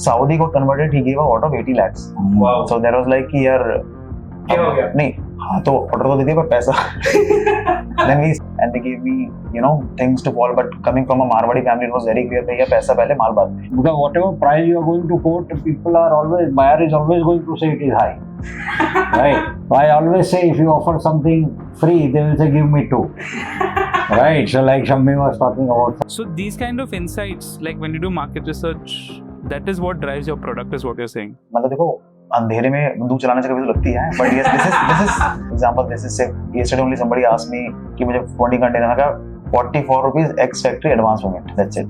Saudi got converted, he gave a order of 80 lakhs. Wow. So there was like कि यार क्या हो गया? नहीं हाँ तो order तो दे दिया पर पैसा then we and they gave me things to fall, but coming from a Marwadi family it was very clear भैया पैसा पहले माल बाद में. Because whatever price you are going to quote, buyer is always going to say it is high. Right? So I always say if you offer something free, they will say give me two. Right? So like Shammi was talking about. So these kind of insights, like when you do market research, that is what drives your product, is what you're saying. मतलब देखो अंधेरे में बंदूक चलाने से कभी तो लगती है, but yes, this is example. This is say yesterday only somebody asked me कि मुझे 20 घंटे देना का 44 rupees ex factory advance payment. That's it.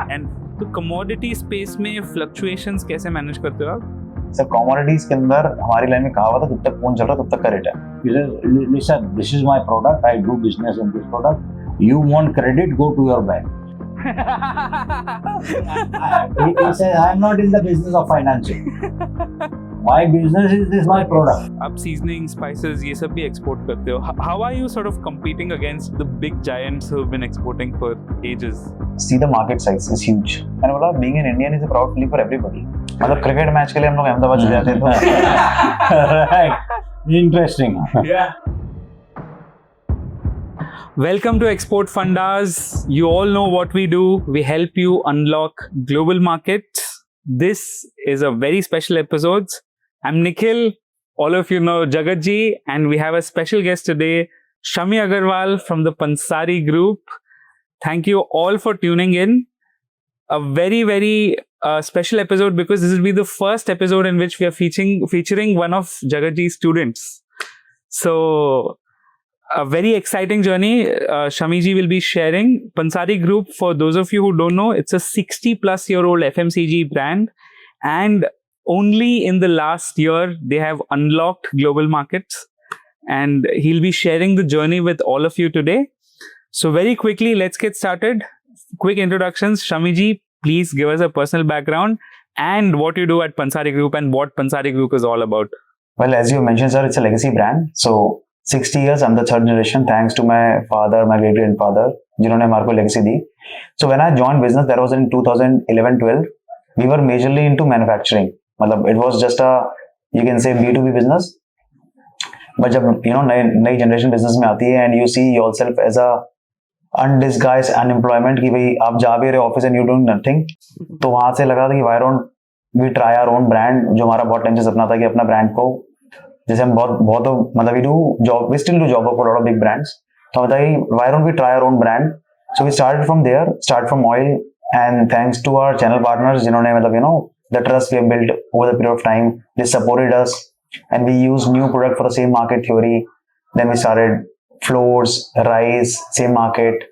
And तो commodity space में fluctuations कैसे manage करते हो आप? सर commodities के अंदर हमारी लाइन में कहा हुआ था जब तक फोन चल रहा तब तक का रेट है. He says, listen, this is my product. I do business in this product. You want credit? Go to your bank. He says, I'm not in the business of financing. My business is this my product. आप seasoning, spices ये सब भी export करते हो. How are you sort of competing against the big giants who have been exporting for ages? See, the market size is huge. मैंने बोला being an Indian is a proud feeling for everybody. मतलब cricket match के लिए हम लोग अहमदाबाद चले जाते हैं. Right. Interesting. Yeah. Welcome to Export Fundas. You all know what we do. We help you unlock global markets. This is a very special episode. I'm Nikhil. All of you know Jagat Ji, and we have a special guest today, Shammi Agarwal from the Pansari Group. Thank you all for tuning in. A very, very special episode because this will be the first episode in which we are featuring one of Jagat Ji's students. So, a very exciting journey. Shammi Ji will be sharing. Pansari Group, for those of you who don't know, it's a 60-plus-year-old FMCG brand, and only in the last year they have unlocked global markets, and he'll be sharing the journey with all of you today. So very quickly, let's get started. Quick introductions. Shammi Ji, please give us a personal background and what you do at Pansari Group and what Pansari Group is all about. Well, as you mentioned, sir, it's a legacy brand. So 60 years, I'm the third generation, thanks to my father, my great grandfather, जिन्होंने हमारे को legacy the. So when I joined business, that was in 2011-12. We were majorly into manufacturing. मतलब it was just a, you can say B2B business. But जब नई generation business में आती है and you see yourself as a undisguised unemployment कि भाई आप जा भी रहे office and you doing nothing, तो वहाँ से लगा था कि why don't we try our own brand, जो हमारा बहुत टाइम से सपना था कि अपना ब्रांड को जैसे हम बहुत मतलब we still do job work for a lot of big brands, तो हम बताया why don't we try our own brand. So we started from there, start from oil, and thanks to our channel partners जिन्होंने मतलब the trust we have built over the period of time, they supported us and we used new product for the same market theory. Then we started flours, rice, same market,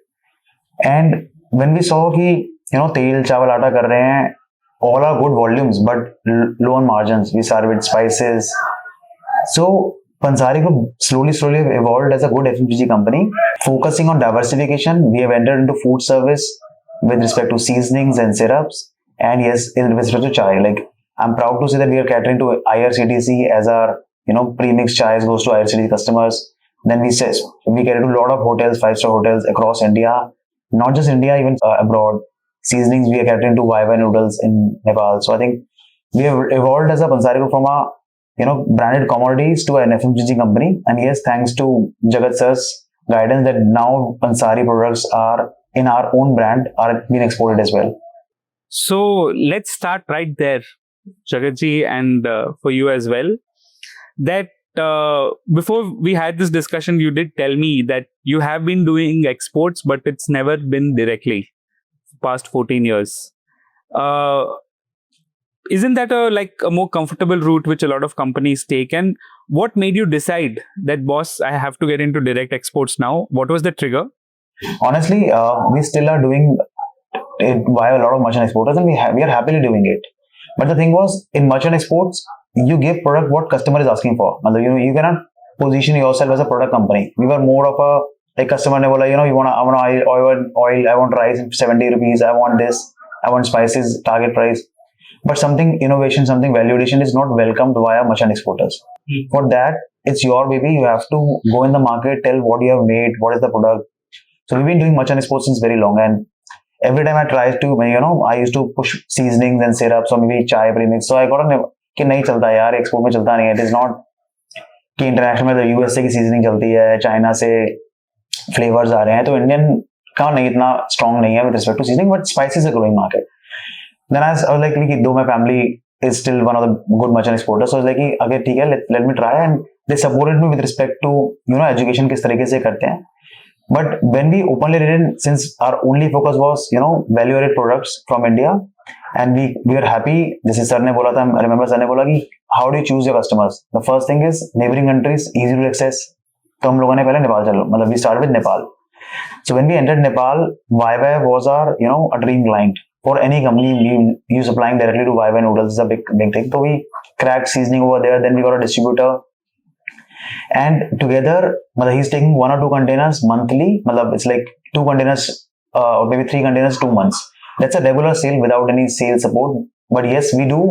and when we saw कि तेल चावल आटा कर रहे हैं, all are good volumes but low on margins, we started with spices. So Pansari Group slowly evolved as a good FMCG company, focusing on diversification. We have entered into food service with respect to seasonings and syrups, and yes, in respect to chai. Like I'm proud to say that we are catering to IRCTC as our pre-mixed chais goes to IRCTC customers. Then we cater to a lot of hotels, 5-star hotels across India, not just India, even abroad. Seasonings we are catering to YY noodles in Nepal. So I think we have evolved as a Pansari Group from a branded commodities to an FMCG company. And yes, thanks to Jagat Shah's guidance that now Pansari products are in our own brand are being exported as well. So let's start right there, Jagat Ji, and for you as well. That before we had this discussion, you did tell me that you have been doing exports, but it's never been directly past 14 years. Isn't that a more comfortable route which a lot of companies take? And what made you decide that, boss, I have to get into direct exports now? What was the trigger? Honestly, we still are doing it via a lot of merchant exporters, and we are happily doing it. But the thing was, in merchant exports, you give product what customer is asking for. You cannot position yourself as a product company. We were more of a customer ne bola, I want oil, I want rice 70 rupees, I want this, I want spices, target price. But something innovation, something value addition is not welcomed via merchant exporters. For that, it's your baby. You have to go in the market, tell what you have made, what is the product. So we've been doing merchant exports since very long, and every time I tried to, I used to push seasonings and syrups or maybe chai premix. So I got कि नहीं चलता यार, export में चलता नहीं है. It is not कि international में यूएसए की सीजनिंग चलती है, चाइना से फ्लेवर्स आ रहे हैं, तो इंडियन का नहीं इतना स्ट्रॉन्ग नहीं है with respect to seasoning, but spices are growing market. Then I was like कि though my family is still one of the good merchant exporters, so I was like okay ठीक है, let me try, and they supported me with respect to education किस तरीके से करते हैं. But when we openly did it, since our only focus was value added products from India, and we were happy. जैसे sir ने बोला था, I remember sir ने बोला कि how do you choose your customers? The first thing is neighboring countries easy to access. तो हम लोगों ने पहले नेपाल चलो, मतलब we started with Nepal. So when we entered Nepal, YY was our a dream client. For any company, you supplying directly to YY noodles is a big thing. So we cracked seasoning over there. Then we got a distributor, and together, he's taking 1 or 2 containers monthly. It's like 2 containers or maybe 3 containers 2 months. That's a regular sale without any sales support. But yes, we do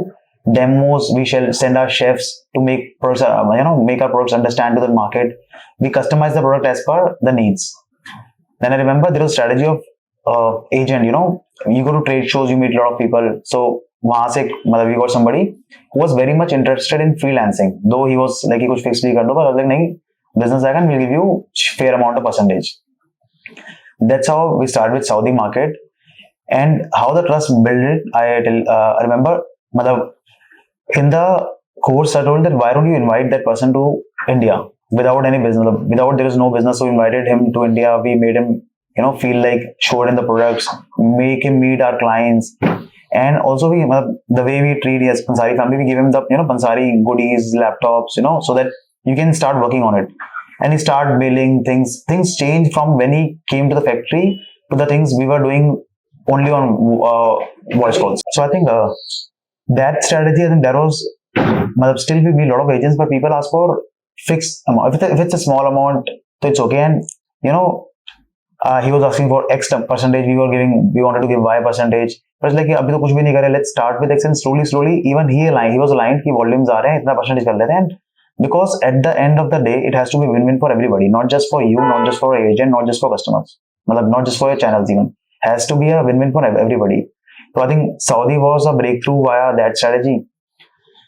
demos. We shall send our chefs to make products, make our products understand to the market. We customize the product as per the needs. Then I remember there was a strategy of agent. You go to trade shows, you meet a lot of people. So वहाँ से we got somebody who was very much interested in freelancing. Though he was like, कुछ fixed fee कर दो, but I was like नहीं, business आएगा, we'll give you fair amount of percentage. That's how we started with Saudi market, and how the trust built it. I remember, in the course I told that why don't you invite that person to India without any business, without there is no business. So we invited him to India. We made him feel like showed in the products, make him meet our clients, and also the way we treat his Pansari family, we give him the Pansari goodies, laptops, so that you can start working on it, and he start building things. Things changed from when he came to the factory to the things we were doing only on voice calls. So I think that strategy, I think that was still we meet a lot of agents, but people ask for fixed amount. If it's a small amount, so it's okay. And he was asking for X percentage, we wanted to give Y percentage, but it's like अभी तो कुछ भी नहीं करे, let's start with X, and slowly even he was aligned कि volumes आ रहे हैं, इतना percentage कर लेते हैं. And because at the end of the day it has to be win-win for everybody, not just for you, not just for your agent, not just for customers, not just for your channels, even has to be a win-win for everybody. So I think Saudi was a breakthrough via that strategy.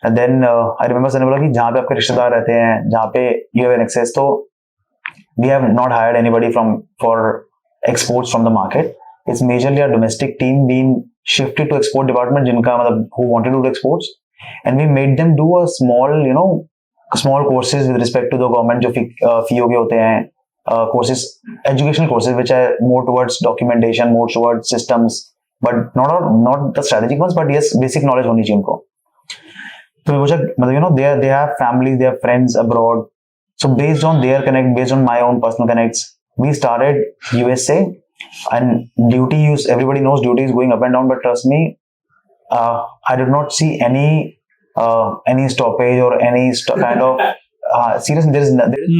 And then I remember sir ने बोला कि जहाँ पे आपके रिश्तेदार रहते हैं, जहाँ पे you have an access, तो we have not hired anybody for exports from the market. It's majorly a domestic team being shifted to export department, जिनका who wanted to do exports, and we made them do a small courses with respect to the government जो FIO के होते हैं, courses, educational courses which are more towards documentation, more towards systems, but not the strategic ones, but yes, basic knowledge होनी चाहिए उनको. तो पूछा they have families, they have friends abroad. So based on their connect, based on my own personal connects, we started USA, and duty use, everybody knows duty is going up and down, but trust me, I did not see any stoppage or any kind of seriously, there is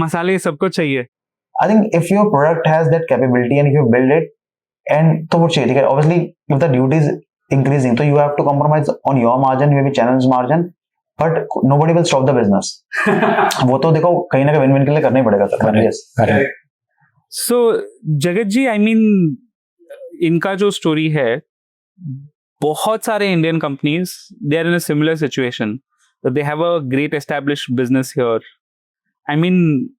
मसाले सबको चाहिए. I think if your product has that capability and if you build it, and तो वो चाहिए, ठीक है. Obviously if the duty is increasing, so you have to compromise on your margin, maybe channel's margin, but nobody will stop the business. वो तो देखो कहीं ना कहीं win-win के लिए करना ही पड़ेगा सर. Yes. So जगत जी, I mean, इनका जो स्टोरी है, बहुत सारे Indian companies they are in a similar situation, that they have a great established business here. I mean,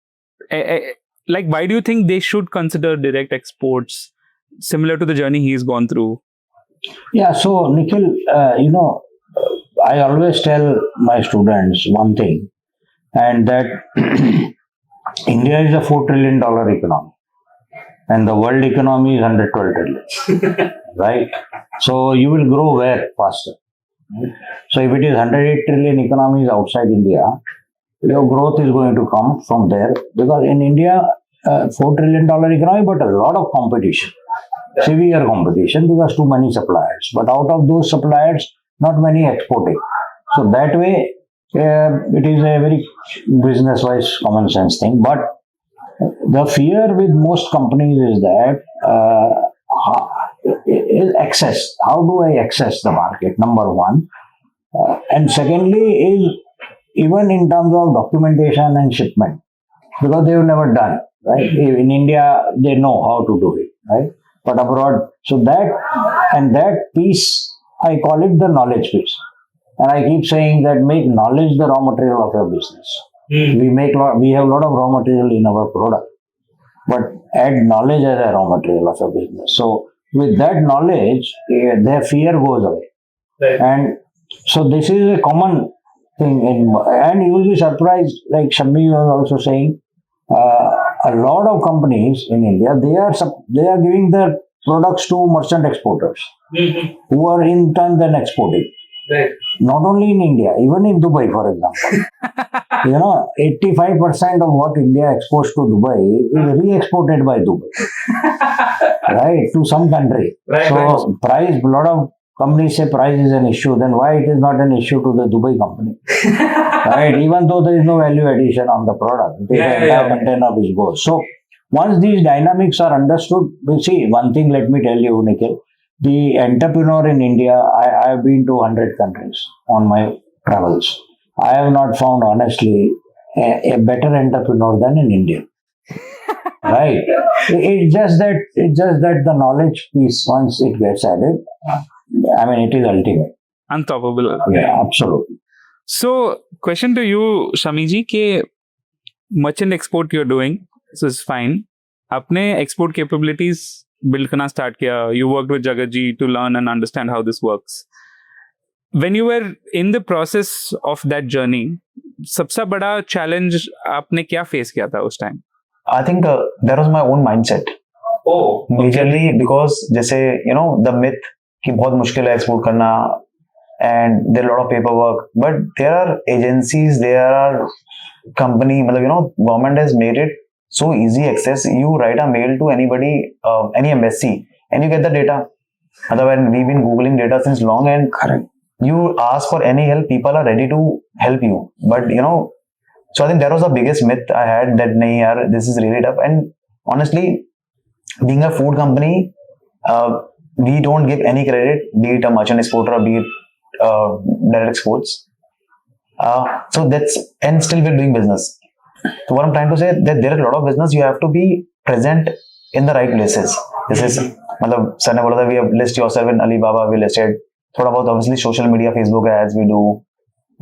like, why do you think they should consider direct exports similar to the journey he's gone through? Yeah, so Nikhil, I always tell my students one thing, and that India is a $4 trillion economy, and the world economy is 112 trillion, right? So you will grow where faster? So if it is 108 trillion economy is outside India, your growth is going to come from there, because in India, $4 trillion economy, but a lot of competition, severe competition, because too many suppliers. But out of those suppliers, not many exporting. So that way, it is a very business-wise common sense thing. But the fear with most companies is that is access. How do I access the market? Number one, and secondly is even in terms of documentation and shipment, because they have never done, right? In India, they know how to do it, right? But abroad, So that piece, I call it the knowledge piece. And I keep saying that make knowledge the raw material of your business. We have a lot of raw material in our product, but add knowledge as a raw material of your business. So with that knowledge, their fear goes away. Right. And so this is a common thing, and you will be surprised. Like Shammi was also saying, a lot of companies in India they are giving their products to merchant exporters who are in turn then exporting. Right. Not only in India, even in Dubai, for example. 85% of what India exports to Dubai is re-exported by Dubai, right, to some country. Right, so price, a lot of companies say price is an issue. Then why it is not an issue to the Dubai company, right? Even though there is no value addition on the product, the entire container which goes. So once these dynamics are understood, see one thing. Let me tell you, Nikhil. The entrepreneur in India, I have been to 100 countries on my travels. I have not found, honestly, a better entrepreneur than in India. Right? It's just that the knowledge piece, once it gets added, I mean, it is ultimate. Unstoppable. Yeah, absolutely. So, question to you, Shamiji, ke merchant export you're doing, so it's fine. Apne export capabilities build करना start किया. You worked with Jagat ji to learn and understand how this works. When you were in the process of that journey, सबसे बड़ा challenge आपने क्या face किया था उस time? I think that was my own mindset. Oh, Majorly because जैसे the myth कि बहुत मुश्किल है export करना and there are a lot of paperwork, but there are agencies, there are company, मतलब government has made it so easy access. You write a mail to anybody, any embassy, and you get the data. Otherwise, we've been googling data since long, and Correct. You ask for any help, people are ready to help you. But so I think that was the biggest myth I had, that nahi yaar, this is really tough. And honestly, being a food company, we don't give any credit, be it a merchant exporter or be it direct exports. So that's, and still we're doing business. So what I'm trying to say, that there are a lot of business, you have to be present in the right places. This is, matlab, sir ne bola tha, we have list yourself in Alibaba, we listed. Thoda bahut obviously social media, Facebook ads we do.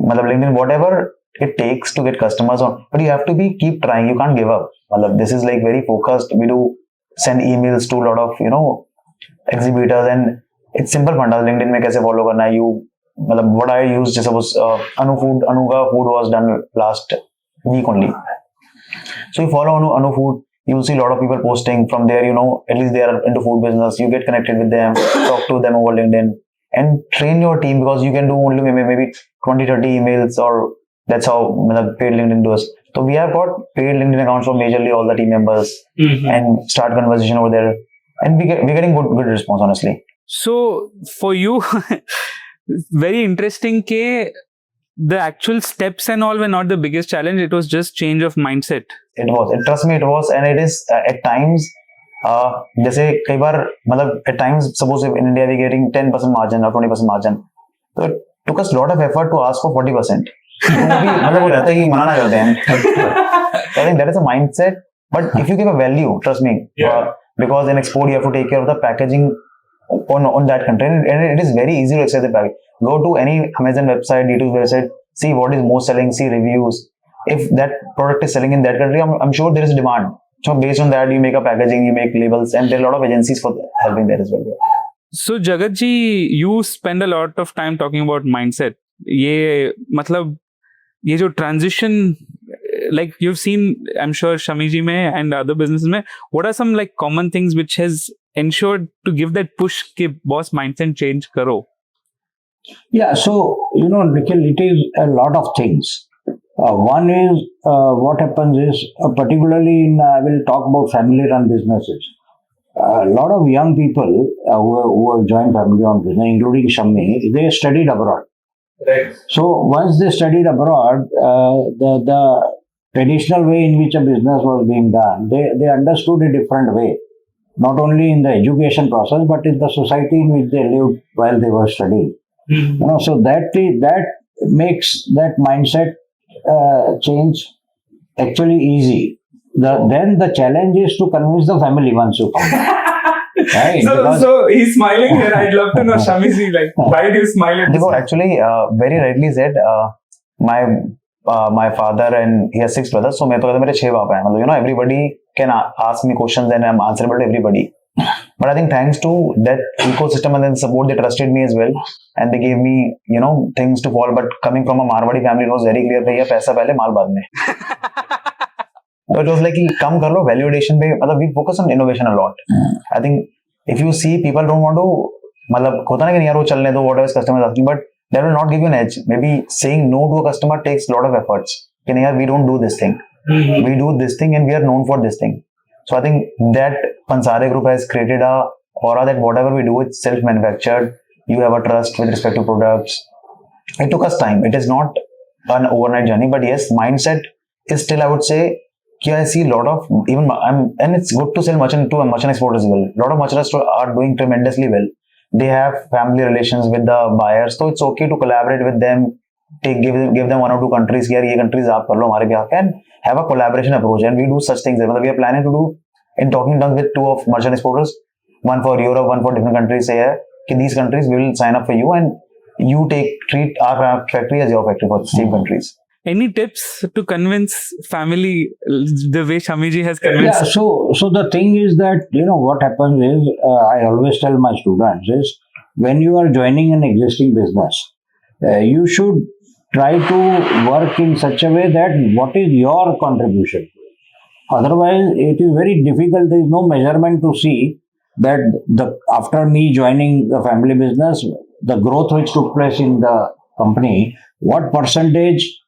Matlab, LinkedIn, whatever it takes to get customers on. But you have to keep trying, you can't give up. Matlab, this is like very focused. We do send emails to a lot of, exhibitors, and it's simple fundas. LinkedIn mein kaise follow karna hai. What I used, suppose Anuga food was done last week only. So you follow Anu Food, you will see a lot of people posting from there, at least they are into food business. You get connected with them, talk to them over LinkedIn, and train your team, because you can do only maybe 20-30 emails, or that's how paid LinkedIn does. So we have got paid LinkedIn accounts for majorly all the team members, and start conversation over there, and we're getting good response, honestly. So for you, very interesting ke the actual steps and all were not the biggest challenge. It was just change of mindset. It was. Trust me, it was, and it is at times. जैसे कई बार at times, suppose if in India we're getting 10% margin or 20% margin, so it took us a lot of effort to ask for 40%. तो भी वो रहता है कि मना ना करते हैं. So I think that is a mindset. But if you give a value, trust me, because in export you have to take care of the packaging on that country, and it is very easy to accept the package. Go to any Amazon website, D2C website, see what is most selling, see reviews. If that product is selling in that country, I'm sure there is a demand. So based on that, you make a packaging, you make labels, and there are a lot of agencies for helping that as well. So Jagat ji, you spend a lot of time talking about mindset. ये जो transition, like you've seen, I'm sure Shammi ji mein and other businesses mein, what are some like common things which has ensured to give that push कि boss mindset change करो? Yeah, so Nikhil, it is a lot of things. One is what happens is, particularly I will talk about family-run businesses. A lot of young people who have joined family-run business, including Shammi, they studied abroad. Right. So once they studied abroad, the traditional way in which a business was being done, they understood a different way. Not only in the education process, but in the society in which they lived while they were studying. So that makes that mindset change actually easy. Then the challenge is to convince the family once you come. Right? So he's smiling here. I'd love to know, Shammi ji, like, why do you smile at this? देखो actually very rightly said, my my father and he has 6 brothers, so मैं तो कहता मेरे 6 पापा हैं, मतलब everybody can ask me questions and I'm answerable to everybody. But I think thanks to that ecosystem and then support, they trusted me as well, and they gave me things to follow. But coming from a Marwadi family, it was very clear भैया पैसा पहले माल बाद में. So it was like कि कम कर लो valuation पे, मतलब we focus on innovation a lot. I think if you see people don't want to, मतलब होता ना कि यार वो चलने दो whatever customer is asking, but that will not give you an edge. Maybe saying no to a customer takes a lot of efforts. कि नहीं यार we don't do this thing, we do this thing and we are known for this thing. So I think that Pansari Group has created a aura that whatever we do it's self-manufactured. You have a trust with respect to products. It took us time. It is not an overnight journey, but yes, mindset is still, I would say, I see a lot of and it's good to sell merchant to a merchant export as well. A lot of merchants are doing tremendously well. They have family relations with the buyers, so it's okay to collaborate with them. Give them 1 or 2 countries here. ये countries आप कर लो हमारे भी आप, and have a collaboration approach. And we do such things. We are planning to do in talking terms with 2 of merchant exporters, one for Europe, one for different countries. Say कि these countries we will sign up for you, and you treat our factory as your factory for the same countries. Any tips to convince family the way Shammi ji has convinced? Yeah, so the thing is that, what happens is, I always tell my students is, when you are joining an existing business, you should try to work in such a way that what is your contribution. Otherwise, it is very difficult. There is no measurement to see that after me joining the family business, the growth which took place in the company, what percentage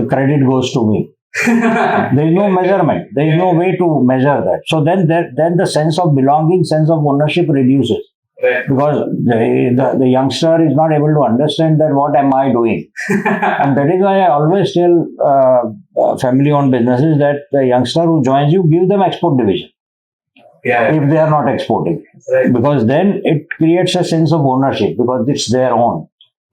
credit goes to me. There is no measurement. There is no way to measure that. So then the sense of belonging, sense of ownership reduces. Right. Because the youngster is not able to understand that what am I doing. And that is why I always tell family-owned businesses that the youngster who joins you, give them export division. Yeah. If they are not exporting. Right. Because then it creates a sense of ownership because it's their own.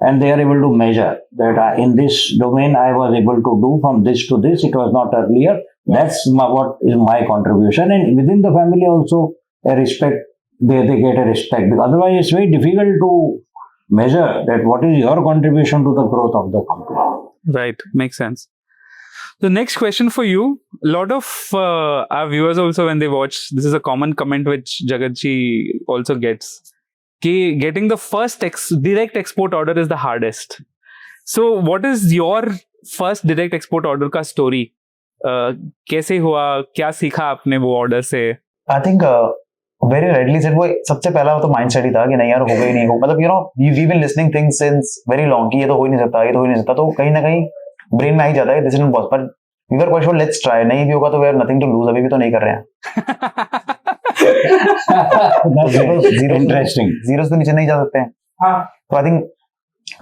And they are able to measure that in this domain I was able to do from this to this. It was not earlier. That's what is my contribution. And within the family also a respect. They get a respect. Because otherwise, it's very difficult to measure that what is your contribution to the growth of the company. Right. Makes sense. The next question for you. A lot of our viewers also, when they watch, this is a common comment which Jagat ji also gets. Getting the first direct export order is the hardest. So what is your first direct export order का story? कैसे हुआ? क्या सीखा आपने वो order से? I think very rightly said, वो सबसे पहला तो mindset ही था कि नहीं यार होगा ही नहीं होगा, मतलब we've been listening things since very long कि ये तो हो ही नहीं सकता, ये तो हो ही नहीं सकता, तो कहीं ना कहीं brain में आ ही जाता है this isn't possible, but we were quite sure let's try, नहीं भी होगा तो we have nothing to lose, अभी भी तो नहीं कर रहे हैं. Zero interesting. Zeros तो नीचे नहीं जा सकते हैं. So I think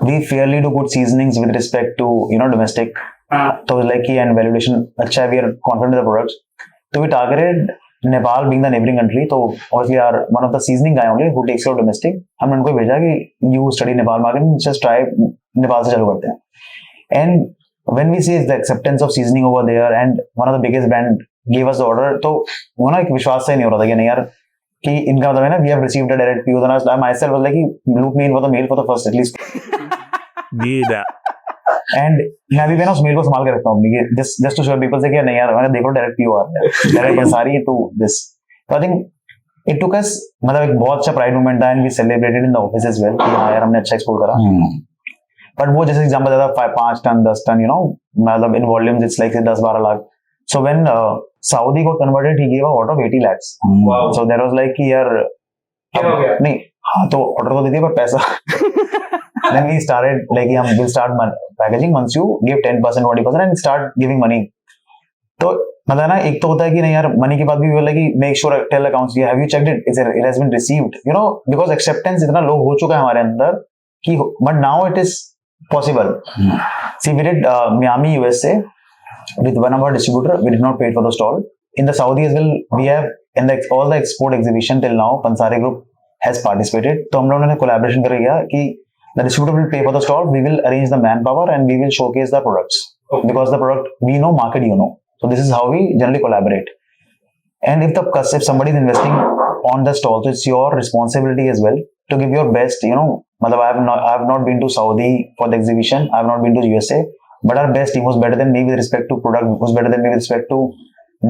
we fairly do good seasonings with respect to domestic. तो like and valuation अच्छा है, we are confident with the products. So we targeted Nepal being the neighboring country, so obviously our one of the seasoning guy only who takes care of domestic. हमने उनको भेजा कि you study Nepal market, just try Nepal से चालू करते हैं. And when we see the acceptance of seasoning over there, and one of the biggest brand gave us the order, तो वो ना एक विश्वास से नहीं हो रहा था कि नहीं यार कि इनका मतलब है ना we have received a direct PO. Then I myself was like loop me in for the mail for the first at least. And मैं भी ना उस मेल को संभाल के रखता हूँ just to show people से कि नहीं यार मैंने देखो डायरेक्ट पीओ आ रहा है, डायरेक्ट पंसारी टू दिस. तो आई थिंक इट टुक अस, मतलब एक बहुत अच्छा प्राइड मोमेंट था and we celebrated in the office as well कि हाँ यार हमने अच्छा एक्सपोर्ट करा. बट वो जैसे एग्जांपल था 5 टन 10 टन मतलब in volumes it's like 10-12 lakh. So when Saudi got converted, he gave a order of 80 lakhs. Wow. So there was like कि यार नहीं हाँ तो ऑर्डर तो दे दिया पर पैसा. Then we started like we'll start packaging once you give 10%, 20% and start giving money. तो मतलब ना एक तो होता है कि नहीं यार money के बाद भी बोला कि make sure tell accounts have you checked it, it has been received, because acceptance इतना low हो चुका है हमारे अंदर कि but now it is possible. See, we did Miami, USA with one of our distributor. We did not pay for the stall. In the Saudi as well, we have in all the export exhibition till now Pansari Group has participated. तो हम लोगों ने collaboration कर किया कि the distributor will pay for the stall, we will arrange the manpower and we will showcase the products. Okay. Because the product we know, market you know. So this is how we generally collaborate. And if somebody is investing on the stall, so it's your responsibility as well to give your best. Matlab, I have not been to Saudi for the exhibition. I have not been to USA, but our best team was better than me with respect to product, was better than me with respect to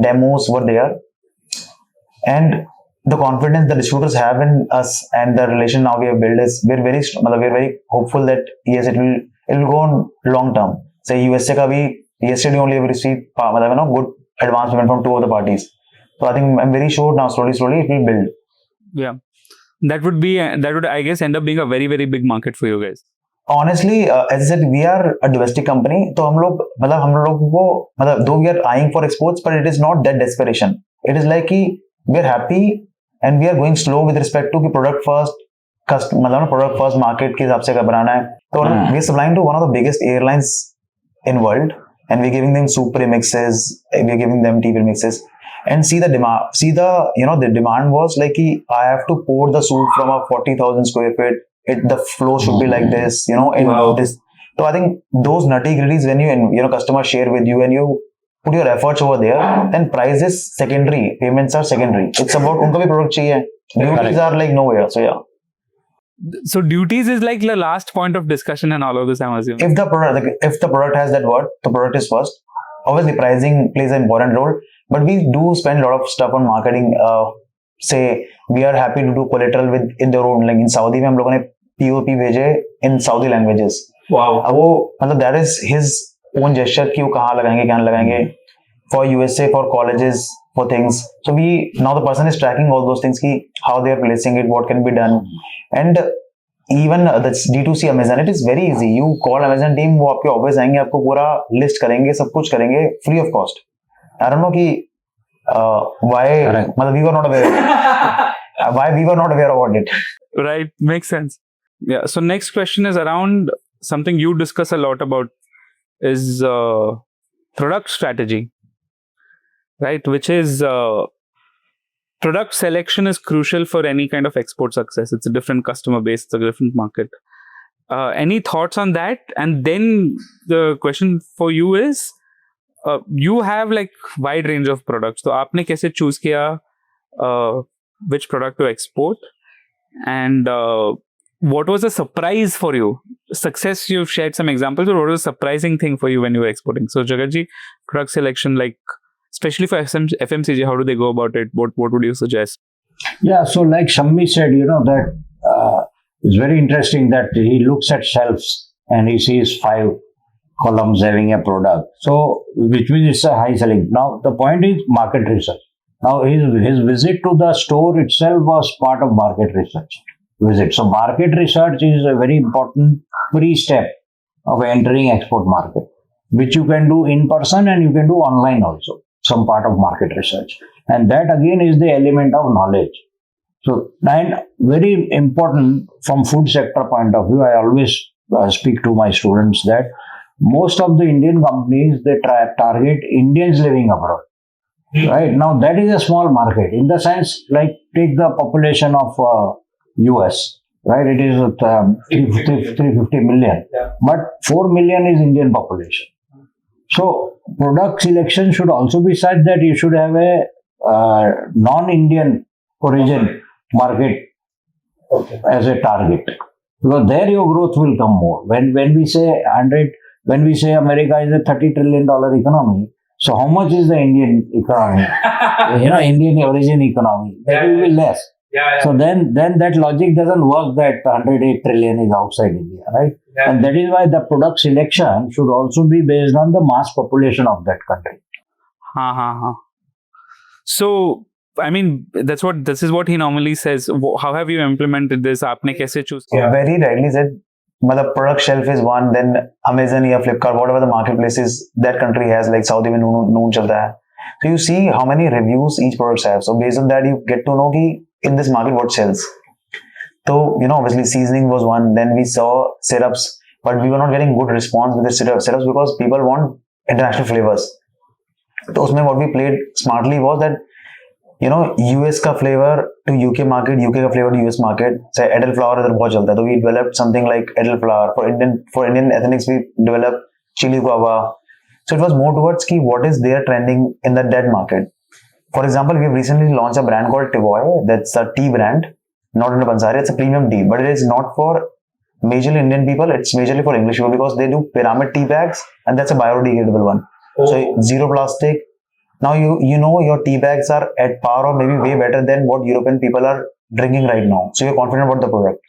demos were there, and the confidence the distributors have in us and the relation now we have built is we're very hopeful that yes, it will go on long term. Say USA ka bhi yesterday only we received good advance payment from two of the parties. So I think I'm very sure now slowly it will build. Yeah, that would I guess end up being a very very big market for you guys. Honestly, as I said, we are a domestic company. So though we are eyeing for exports, but it is not that desperation. It is like we are happy and we are going slow with respect to the product first, product first market के हिसाब से बनाना है. So we are supplying to one of the biggest airlines in world, and we're giving them soup premixes, we're giving them tea premixes. And see the demand. The demand was like I have to pour the soup from a 40,000 square feet. The flow should be like this, this. So I think those nitty gritties when you customer share with you and you put your efforts over there, then price is secondary, payments are secondary. It's about unko bhi product chahiye. Duties are like nowhere. So yeah. So duties is like the last point of discussion and all of this, I'm assuming. If the product has that word, the product is first. Obviously, pricing plays an important role, but we do spend a lot of stuff on marketing. Say we are happy to do collateral in their own. Like in Saudi, में हम लोगों ने POP भेजे in Saudi languages. Wow. अब वो that is his own gesture कि वो कहाँ लगाएंगे क्या लगाएंगे for USA, for colleges, for things. So now the person is tracking all those things कि how they are placing it, what can be done, and even that's D2C Amazon, it is very easy. You call Amazon team, वो आपके office आएंगे, आपको पूरा list करेंगे, सब कुछ करेंगे free of cost. I don't know कि why मतलब we were not aware why we were not aware about it. Right, makes sense. Yeah. So next question is around something you discuss a lot about is product strategy, right? Which is product selection is crucial for any kind of export success. It's a different customer base, it's a different market. Any thoughts on that? And then the question for you is, you have like wide range of products. So आपने कैसे choose किया which product to export? And what was a surprise for you? Success, you've shared some examples, but what was a surprising thing for you when you were exporting? So Jagatji, product selection, like especially for FMCG, how do they go about it? What would you suggest? Yeah, so like Shammi said, that it's very interesting that he looks at shelves and he sees 5 columns having a product. So, which means it's a high selling. Now, the point is market research. Now, his visit to the store itself was part of market research visit. So, market research is a very important pre-step of entering export market, which you can do in person and you can do online also, some part of market research. And that again is the element of knowledge. So, and very important from food sector point of view, I always speak to my students that most of the Indian companies, they target Indians living abroad. Right now, that is a small market in the sense, like take the population of US, right? It is 350 million, but 4 million is Indian population. So, product selection should also be such that you should have a non-Indian origin market as a target, because there your growth will come more. When we say America is a $30 trillion economy, so how much is the Indian economy? Indian origin economy, that will be less. So then that logic doesn't work that 108 trillion is outside India, right? And that is why the product selection should also be based on the mass population of that country. So, I mean, this is what he normally says. How have you implemented this? Aapne kaise choose kiya? Very rightly said. The product shelf is one, then Amazon or Flipkart, whatever the marketplaces that country has, like Saudi mein noon chalta hai. So you see how many reviews each product have. So based on that, you get to know ki in this market what sells. So, obviously seasoning was one. Then we saw syrups, but we were not getting good response with the syrups because people want international flavors. So what we played smartly was that US का flavor to UK market, UK का flavor to US market. Say edel flour इधर बहुत चलता है, तो we developed something like edel flour. For Indian ethnics, we developed chili guava. So it was more towards what is there trending in that market. For example, we have recently launched a brand called Tivoy. That's a tea brand, not under Pansari. It's a premium tea, but it is not for majorly Indian people. It's majorly for English people because they do pyramid tea bags, and that's a biodegradable one. So zero plastic. Now you know your tea bags are at par or maybe way better than what European people are drinking right now. So you're confident about the product.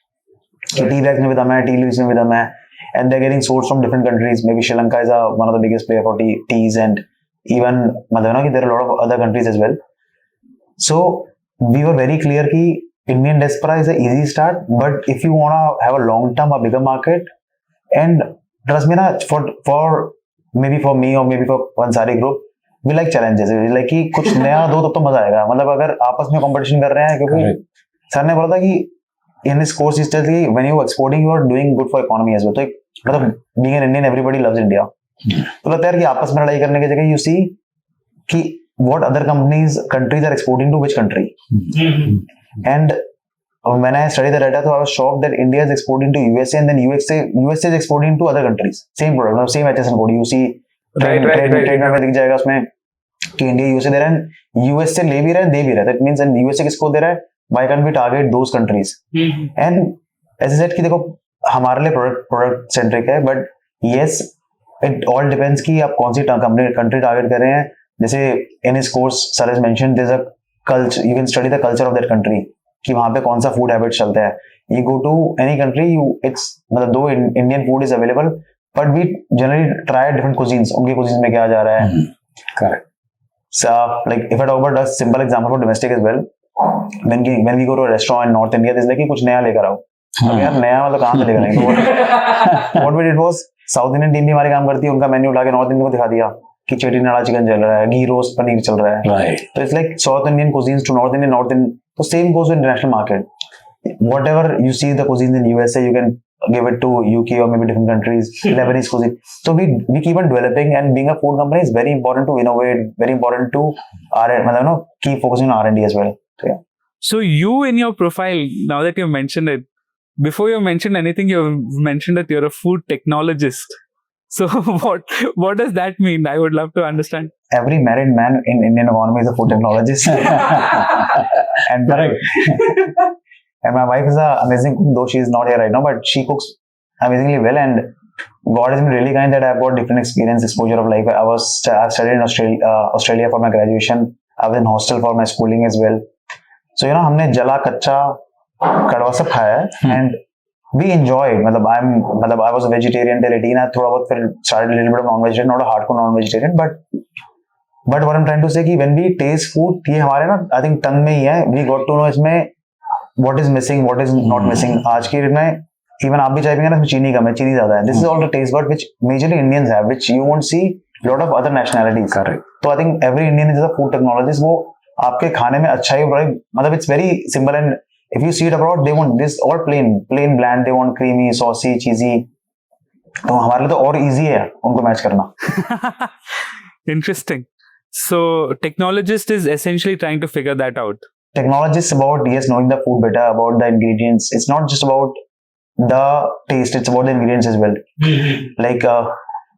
So tea bags में भी दम है, tea leaves में भी दम है, and they're getting sourced from different countries. Maybe Sri Lanka is one of the biggest player for teas, and even मतलब there are a lot of other countries as well. So we were very clear कि Indian diaspora is an easy start, but if you wanna have a long term, a bigger market, and trust me na, for maybe for me or maybe for Pansari Group, we like challenges. We like कि कुछ नया दो तो मजा आएगा. मतलब अगर आपस में competition कर रहे हैं, क्योंकि सर ने बोला था कि in this course he said कि when you exporting you are doing good for economy as well. तो मतलब being an Indian everybody loves India. तो लगता है कि आपस में लड़ाई करने की जगह you see कि what other countries are exporting to which country. And when I studied the data, so I was shocked that India is exporting to USA and then USA is exporting to other countries. Same product, same HSN code. You see, trade में दिख जाएगा उसमें कि India USA दे रहा है, US से ले भी रहा है, दे भी रहा है. That means and USA किसको दे रहा है? Why can't we target those countries? And as I said कि देखो हमारे लिए product centric है, but yes, it all depends कि आप कौन सी country target कर रहे हैं. जैसे in his course, sir has mentioned there's a culture. You can study the culture of that country. कि वहाँ पे कौन सा food habit चलता है. You go to any country, it's मतलब दो Indian food is available, but we generally try different cuisines. उनके cuisines में क्या जा रहा है? Correct. So like if I talk about a simple example for domestic as well, when we go to a restaurant in North India, there's like कि कुछ नया लेकर आओ. अब यार नया मतलब कहाँ से लेकर आएंगे? What we did was South Indian team भी हमारे काम करती है, उनका मेन्यू उठा के North Indian को दिखा दिया कि चेटीनाड़ा चिकन चल रहा है, घी रोस्ट पनीर चल रहा है. Right. So it's like South Indian cuisines to North Indian. So same goes to international market. Whatever you see the cuisines in USA, you can give it to UK or maybe different countries. Lebanese cuisine. So we keep on developing, and being a food company is very important to innovate. Very important to keep focusing on R&D as well. So, yeah. So you in your profile, now that you mentioned it, before you mentioned anything, you mentioned that you're a food technologist. So what does that mean? I would love to understand. Every married man in Indian economy is a food technologist. And Correct. And my wife is an amazing cook, though she is not here right now, but she cooks amazingly well. And God has been really kind that I've got different experience, exposure of life. I studied in Australia for my graduation. I was in hostel for my schooling as well. So हमने जला कच्चा कड़वा सब खाया है, and we enjoyed. मतलब I was a vegetarian till 18. I थोड़ा बहुत फिर started a little bit of non-vegetarian, not a hardcore non-vegetarian, but what I'm trying to say कि when we taste food, ये हमारे ना I think tongue में ही है. We got to know इसमें what is missing, what is not missing. आज की date में even आप भी चाय पिएंगे ना, इसमें चीनी कम है, चीनी ज्यादा है. This is all the taste bud which majorly Indians have, which you won't see lot of other nationalities. Correct. So I think every Indian is a food technologist. वो आपके खाने में अच्छा ही मतलब it's very simple, and if you see it abroad, they want this all plain bland. They want creamy, saucy, cheesy. तो हमारे लिए तो और easy है उनको मैच करना. Interesting. So technologist is essentially trying to figure that out. Technologist is about knowing the food better, about the ingredients. It's not just about the taste; it's about the ingredients as well. Like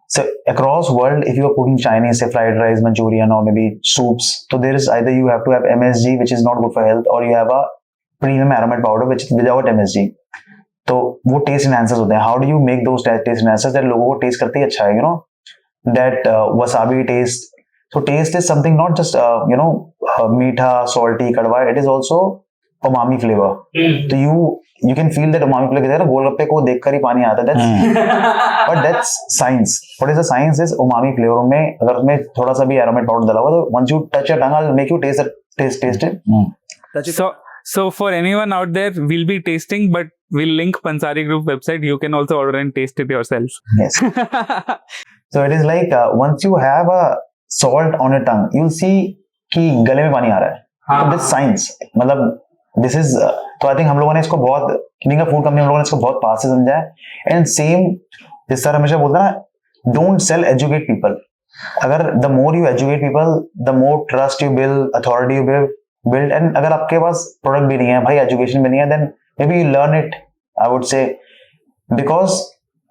so across world, if you are cooking Chinese, say fried rice, Manchurian, or maybe soups, so there is either you have to have MSG, which is not good for health, or you have a premium aromat powder, which is without MSG. तो वो taste enhancers होते हैं. How do you make those taste enhancers that लोगों को taste करते ही अच्छा है? That wasabi taste. So taste is something not just मीठा, salty, कड़वा. It is also umami flavor. So you can feel that umami flavor. ना गोलगप्पे को देखकर ही पानी आता है. But that's science. What is the science is umami flavor में अगर उसमें थोड़ा सा भी aromat powder डाला हुआ तो once you touch your tongue, I'll make you taste it. So for anyone out there, we'll be tasting, but we'll link Pansari Group website. You can also order and taste it yourself. Yes. So it is like once you have a salt on your tongue, you'll see कि गले में पानी आ रहा है. So this science. मतलब this is तो I think हम लोगों ने इसको बहुत being a food company हम लोगों ने इसको बहुत पास से समझा है. And same जिस तरह हमेशा बोलता है ना, don't sell, educate people. अगर the more you educate people, the more trust you build, authority you build, and अगर आपके पास product भी नहीं है, भाई education भी नहीं है, then maybe you learn it. I would say because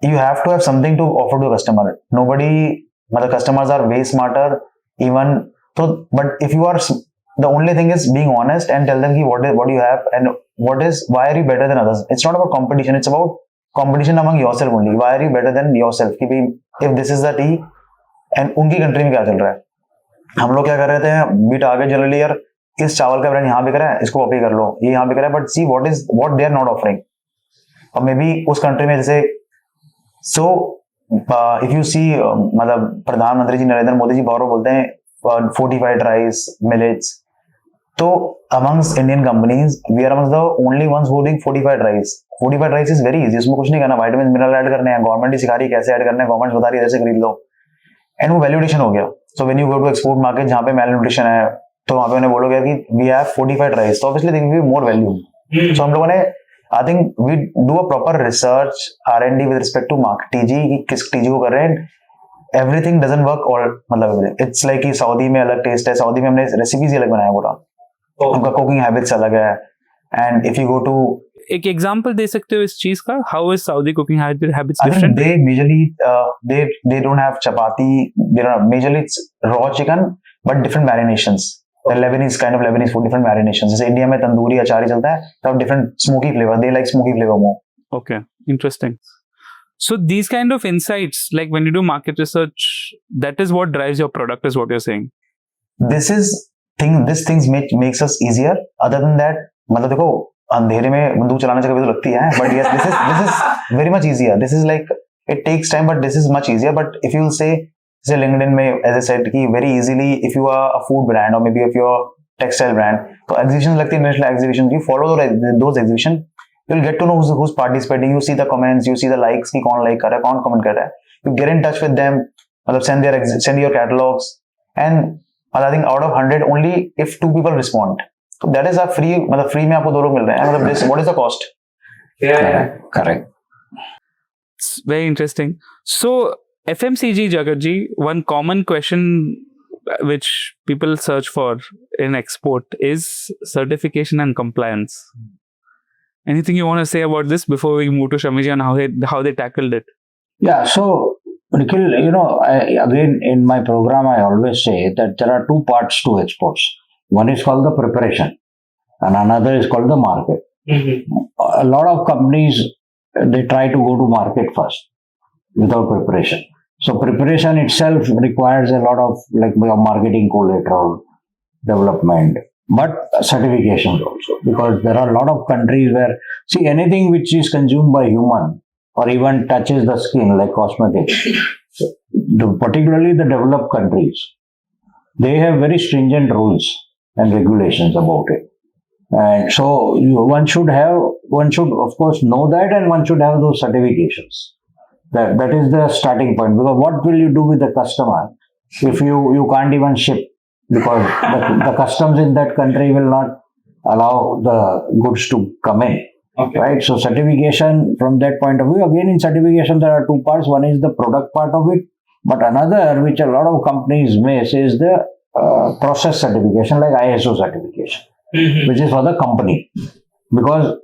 you have to have something to offer to a customer. Nobody, मतलब customers are way smarter even. So, but if you are the only thing is being honest and tell them ki what you have and why are you better than others. It's not about competition, it's about competition among yourself only. Why are you better than yourself? कि भाई if this is the tea and उनकी country में क्या चल रहा है, हम लोग क्या कर रहे थे, बीट आगे जनरली यार इस चावल का ब्रांड यहाँ बिक रहा है, इसको कॉपी कर लो, ये यहाँ बिक रहा है, but see what they are not offering. और मे बी उस कंट्री में जैसे सो इफ यू सी मतलब प्रधानमंत्री जी नरेंद्र मोदी जी बार बोलते हैं fortified rice, millets. So amongst Indian companies, we are amongst the only ones who are doing fortified rice. Fortified rice is very easy. उसमें कुछ नहीं करना, vitamins, mineral ऐड करने हैं. गवर्नमेंट ही सिखा रही है कैसे ऐड करना है. गवर्नमेंट बता रही है ऐसे खरीद लो. एंड वो वैल्यूडेशन हो गया. So when you go to export market जहाँ पे मेल न्यूट्रिशन है, तो वहाँ पे उन्हें बोलोगे कि वी हैव fortified rice. तो obviously they will be more value. So हम लोगों ने I think we do a proper research R&D with respect to market TG कि किस टीजी को कर रहे हैं. एवरीथिंग डजंट वर्क ऑल, मतलब इट्स लाइक कि सऊदी में अलग टेस्ट है, सऊदी में हमने रेसिपीज ही अलग बनाया पूरा, उनका कुकिंग हैबिट्स अलग है. And if you go to एक एग्जांपल दे सकते हो इस चीज का, how is Saudi cooking habits I think different? they majorly they don't have chapati, they don't have, majorly it's raw chicken but different marinations. The Lebanese kind of Lebanese food, different marinations. जैसे India में तंदूरी अचारी चलता है, तो different smoky flavor, they like smoky flavor more. Okay, interesting. So these kind of insights, like when you do market research, that is what drives your product, is what you're saying. This things makes us easier. Other than that, मतलब देखो अंधेरे में बंदूक चलाने से कभी तो लगती है, but yes, this is very much easier. This is like it takes time, but this is much easier. But if you will say LinkedIn में, as I said, कि very easily if you are a food brand or maybe if you are textile brand, तो exhibition लगती है, international exhibition. You follow those exhibition. You'll get to know who's participating. You see the comments, you see the likes कि कौन like कर रहा है, कौन comment कर रहा है. You get in touch with them. मतलब send your catalogs. And I think out of 100, only if 2 people respond. So that is a free. मतलब free में आपको 2 लोग मिल रहे हैं. मतलब this, what is the cost? Correct. It's very interesting. So FMCG, Jagat ji, one common question which people search for in export is certification and compliance. Anything you want to say about this before we move to Shammi ji and how they tackled it? Yeah, so Nikhil, again in my program I always say that there are 2 parts to exports. One is called the preparation and another is called the market. A lot of companies, they try to go to market first without preparation. So preparation itself requires a lot of like marketing collateral development, but certifications also, because there are a lot of countries where, see, anything which is consumed by human or even touches the skin like cosmetics, particularly the developed countries, they have very stringent rules and regulations about it. And so one should of course know that, and one should have those certifications. That is the starting point, because what will you do with the customer if you can't even ship, because the customs in that country will not allow the goods to come in. Okay. Right? So certification from that point of view, again in certification there are 2 parts. One is the product part of it, but another which a lot of companies miss is the process certification, like ISO certification, which is for the company, because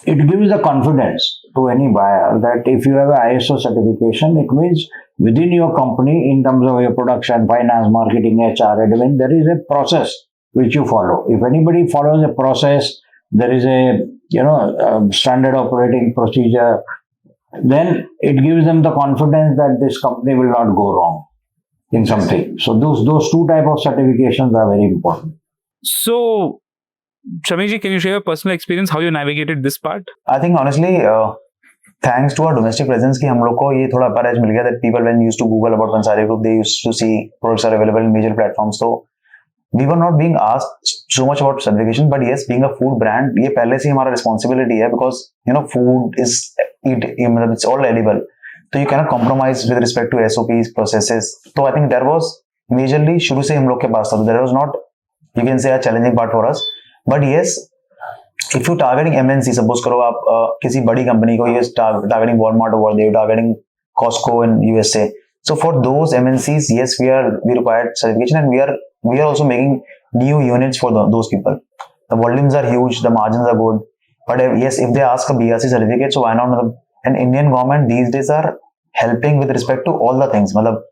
it gives the confidence to any buyer that if you have a ISO certification, it means within your company, in terms of your production, finance, marketing, HR, admin, there is a process which you follow. If anybody follows a process, there is a standard operating procedure, then it gives them the confidence that this company will not go wrong in something. So those 2 type of certifications are very important. So Shammi ji, can you share your personal experience, how you navigated this part? I think honestly, thanks to our domestic presence, कि हम लोग को ये थोड़ा बड़ा edge मिल गया, that people when used to Google about Pansari Group, they used to see products are available in major platforms. So we were not being asked so much about certification, but yes, being a food brand, ये पहले से हमारा responsibility है, because food is it's all edible, so you cannot compromise with respect to SOPs, processes. So I think there was majorly शुरू से हम लोग के पास था, there was not, you can say, a challenging part for us. But yes, if you targeting MNC, suppose करो आप किसी बड़ी कंपनी को, ये targeting Walmart over there, targeting Costco in USA. So for those MNCs, yes, we required certification, and we are also making new units for those people. The volumes are huge, the margins are good. But yes, if they ask a BRC certificate, so why not? And Indian government these days are helping with respect to all the things. मतलब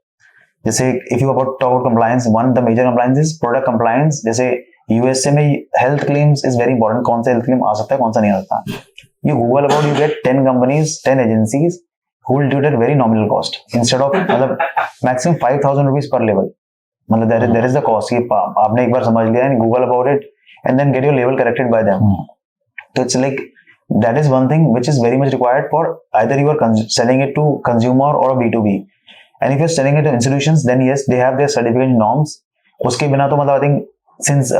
जैसे if you talk about compliance, one the major compliance is product compliance. जैसे USA में health claims is very important, कौन सा health claim आ सकता है कौन सा नहीं आ सकता. You Google about, you get 10 companies, 10 agencies who will do it at very nominal cost instead of मतलब maximum 5,000 rupees per level. मतलब there is the cost. ये आपने एक बार समझ लिया and Google about it and then get your level corrected by them. So it's like that is one thing which is very much required for either you are selling it to consumer or a B2B. And if you're selling it to institutions, then yes, they have their certificate norms. उसके बिना तो मतलब I think since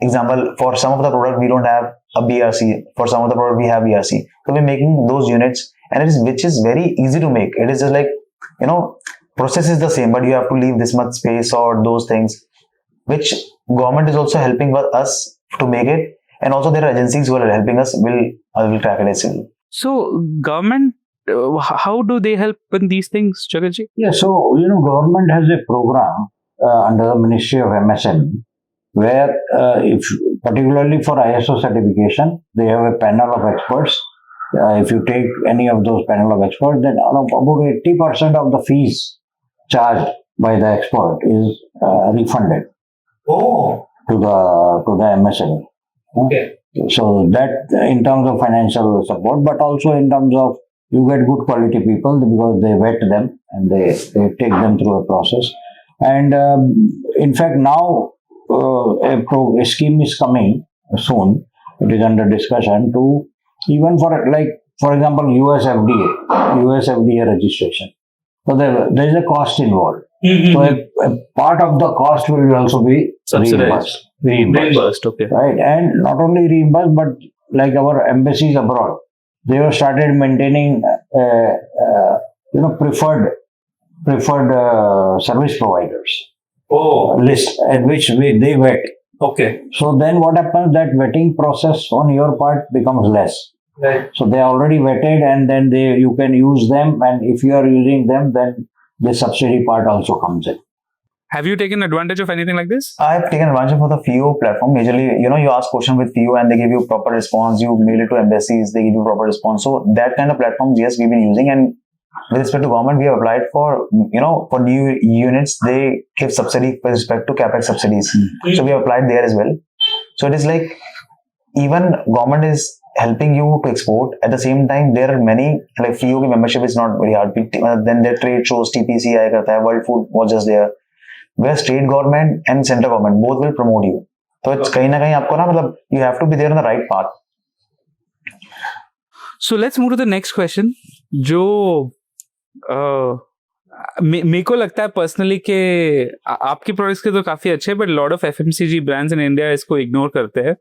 example, for some of the product we don't have a BRC, for some of the product we have BRC, so we're making those units and which is very easy to make. It is just like, process is the same, but you have to leave this much space or those things, which government is also helping us to make it, and also there are agencies who are helping us, will track it as well. So government, how do they help in these things, Jagatji? Yeah, so government has a program under the Ministry of MSME, where if particularly for ISO certification, they have a panel of experts. If you take any of those panel of experts, then about 80% of the fees charged by the expert is refunded to the MSME. Okay. So that in terms of financial support, but also in terms of you get good quality people because they vet them and they take them through a process. And in fact, now a scheme is coming soon. It is under discussion to even for example US FDA registration. So there is a cost involved. So a part of the cost will also be reimbursed. Okay. Right, and not only reimbursed, but like our embassies abroad, they have started maintaining preferred service providers list at which they vet. Okay. So then what happens, that vetting process on your part becomes less. Right. So they are already vetted and then you can use them, and if you are using them, then the subsidy part also comes in. Have you taken advantage of anything like this? I've taken advantage of the FIO platform. Majorly, you ask question with FIO and they give you proper response. You mail it to embassies, they give you proper response. So that kind of platforms, yes, we've been using. And with respect to government, we have applied for, for new units, they give subsidy with respect to capex subsidies. So we have applied there as well. So it is like, even government is helping you to export. At the same time, there are many, like FIO membership is not very hard. Then their trade shows, TPC, World Food was just there, where state government and central government both will promote you. So it's kahin na kahin aapko na, matlab, you have to be there on the right path. So let's move to the next question. जो मेरे को लगता है personally कि आपके products के तो काफी अच्छे, but lot of FMCG brands in India इसको इग्नोर करते हैं,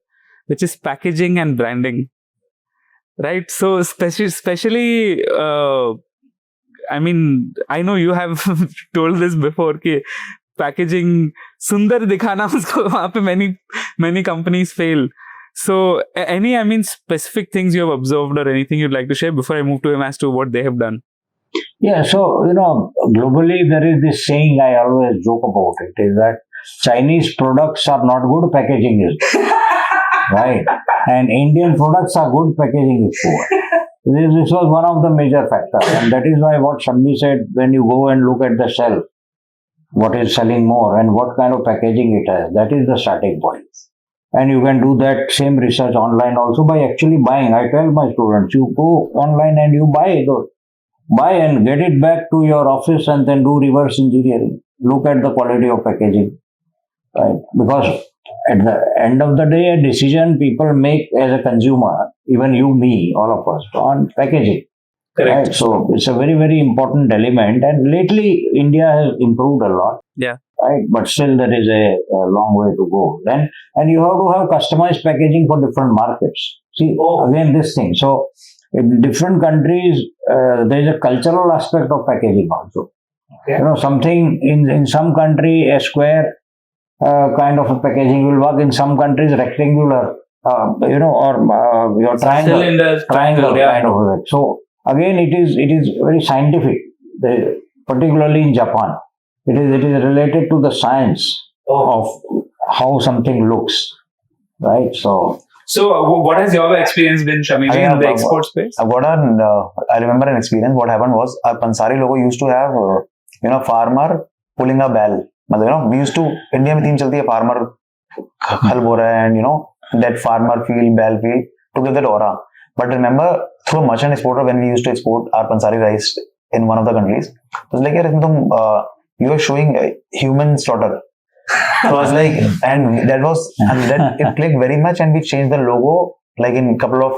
which is packaging and branding, right? So especially I mean, I know you have told this before कि packaging सुंदर दिखाना उसको वहाँ पे many companies fail. So any specific things you have observed or anything you'd like to share before I move to him as to what they have done? Yeah, so globally there is this saying I always joke about it, is that Chinese products are not good, packaging is good. Right? And Indian products are good, packaging is poor. This was one of the major factors, and that is why what Shammi said, when you go and look at the shelf, what is selling more and what kind of packaging it has, that is the starting point. And you can do that same research online also by actually buying. I tell my students, you go online and you buy and get it back to your office and then do reverse engineering. Look at the quality of packaging, right? Because at the end of the day, a decision people make as a consumer, even you, me, all of us, on packaging. Correct. Right? So it's a very, very important element. And lately, India has improved a lot. Yeah. Right, but still there is a long way to go. Then, and you have to have customized packaging for different markets. See, again, this thing. So, in different countries, there is a cultural aspect of packaging also. Okay. Something in some country, a square kind of a packaging will work. In some countries, rectangular, or your triangle kind of it. So, again, it is very scientific, particularly in Japan. It is related to the science of how something looks, right? So what has your experience been, Shammi, in the export space? I remember an experience. What happened was our Pansari logo used to have, farmer pulling a bell. We used to, India में theme चलती है farmer khalb ho raha hai, and that farmer feel, bell feel, to give that aura. But remember, through a merchant exporter, when we used to export our Pansari rice in one of the countries, it was like, yaar, you are showing human slaughter. So I was like, and that it clicked very much, and we changed the logo like in couple of,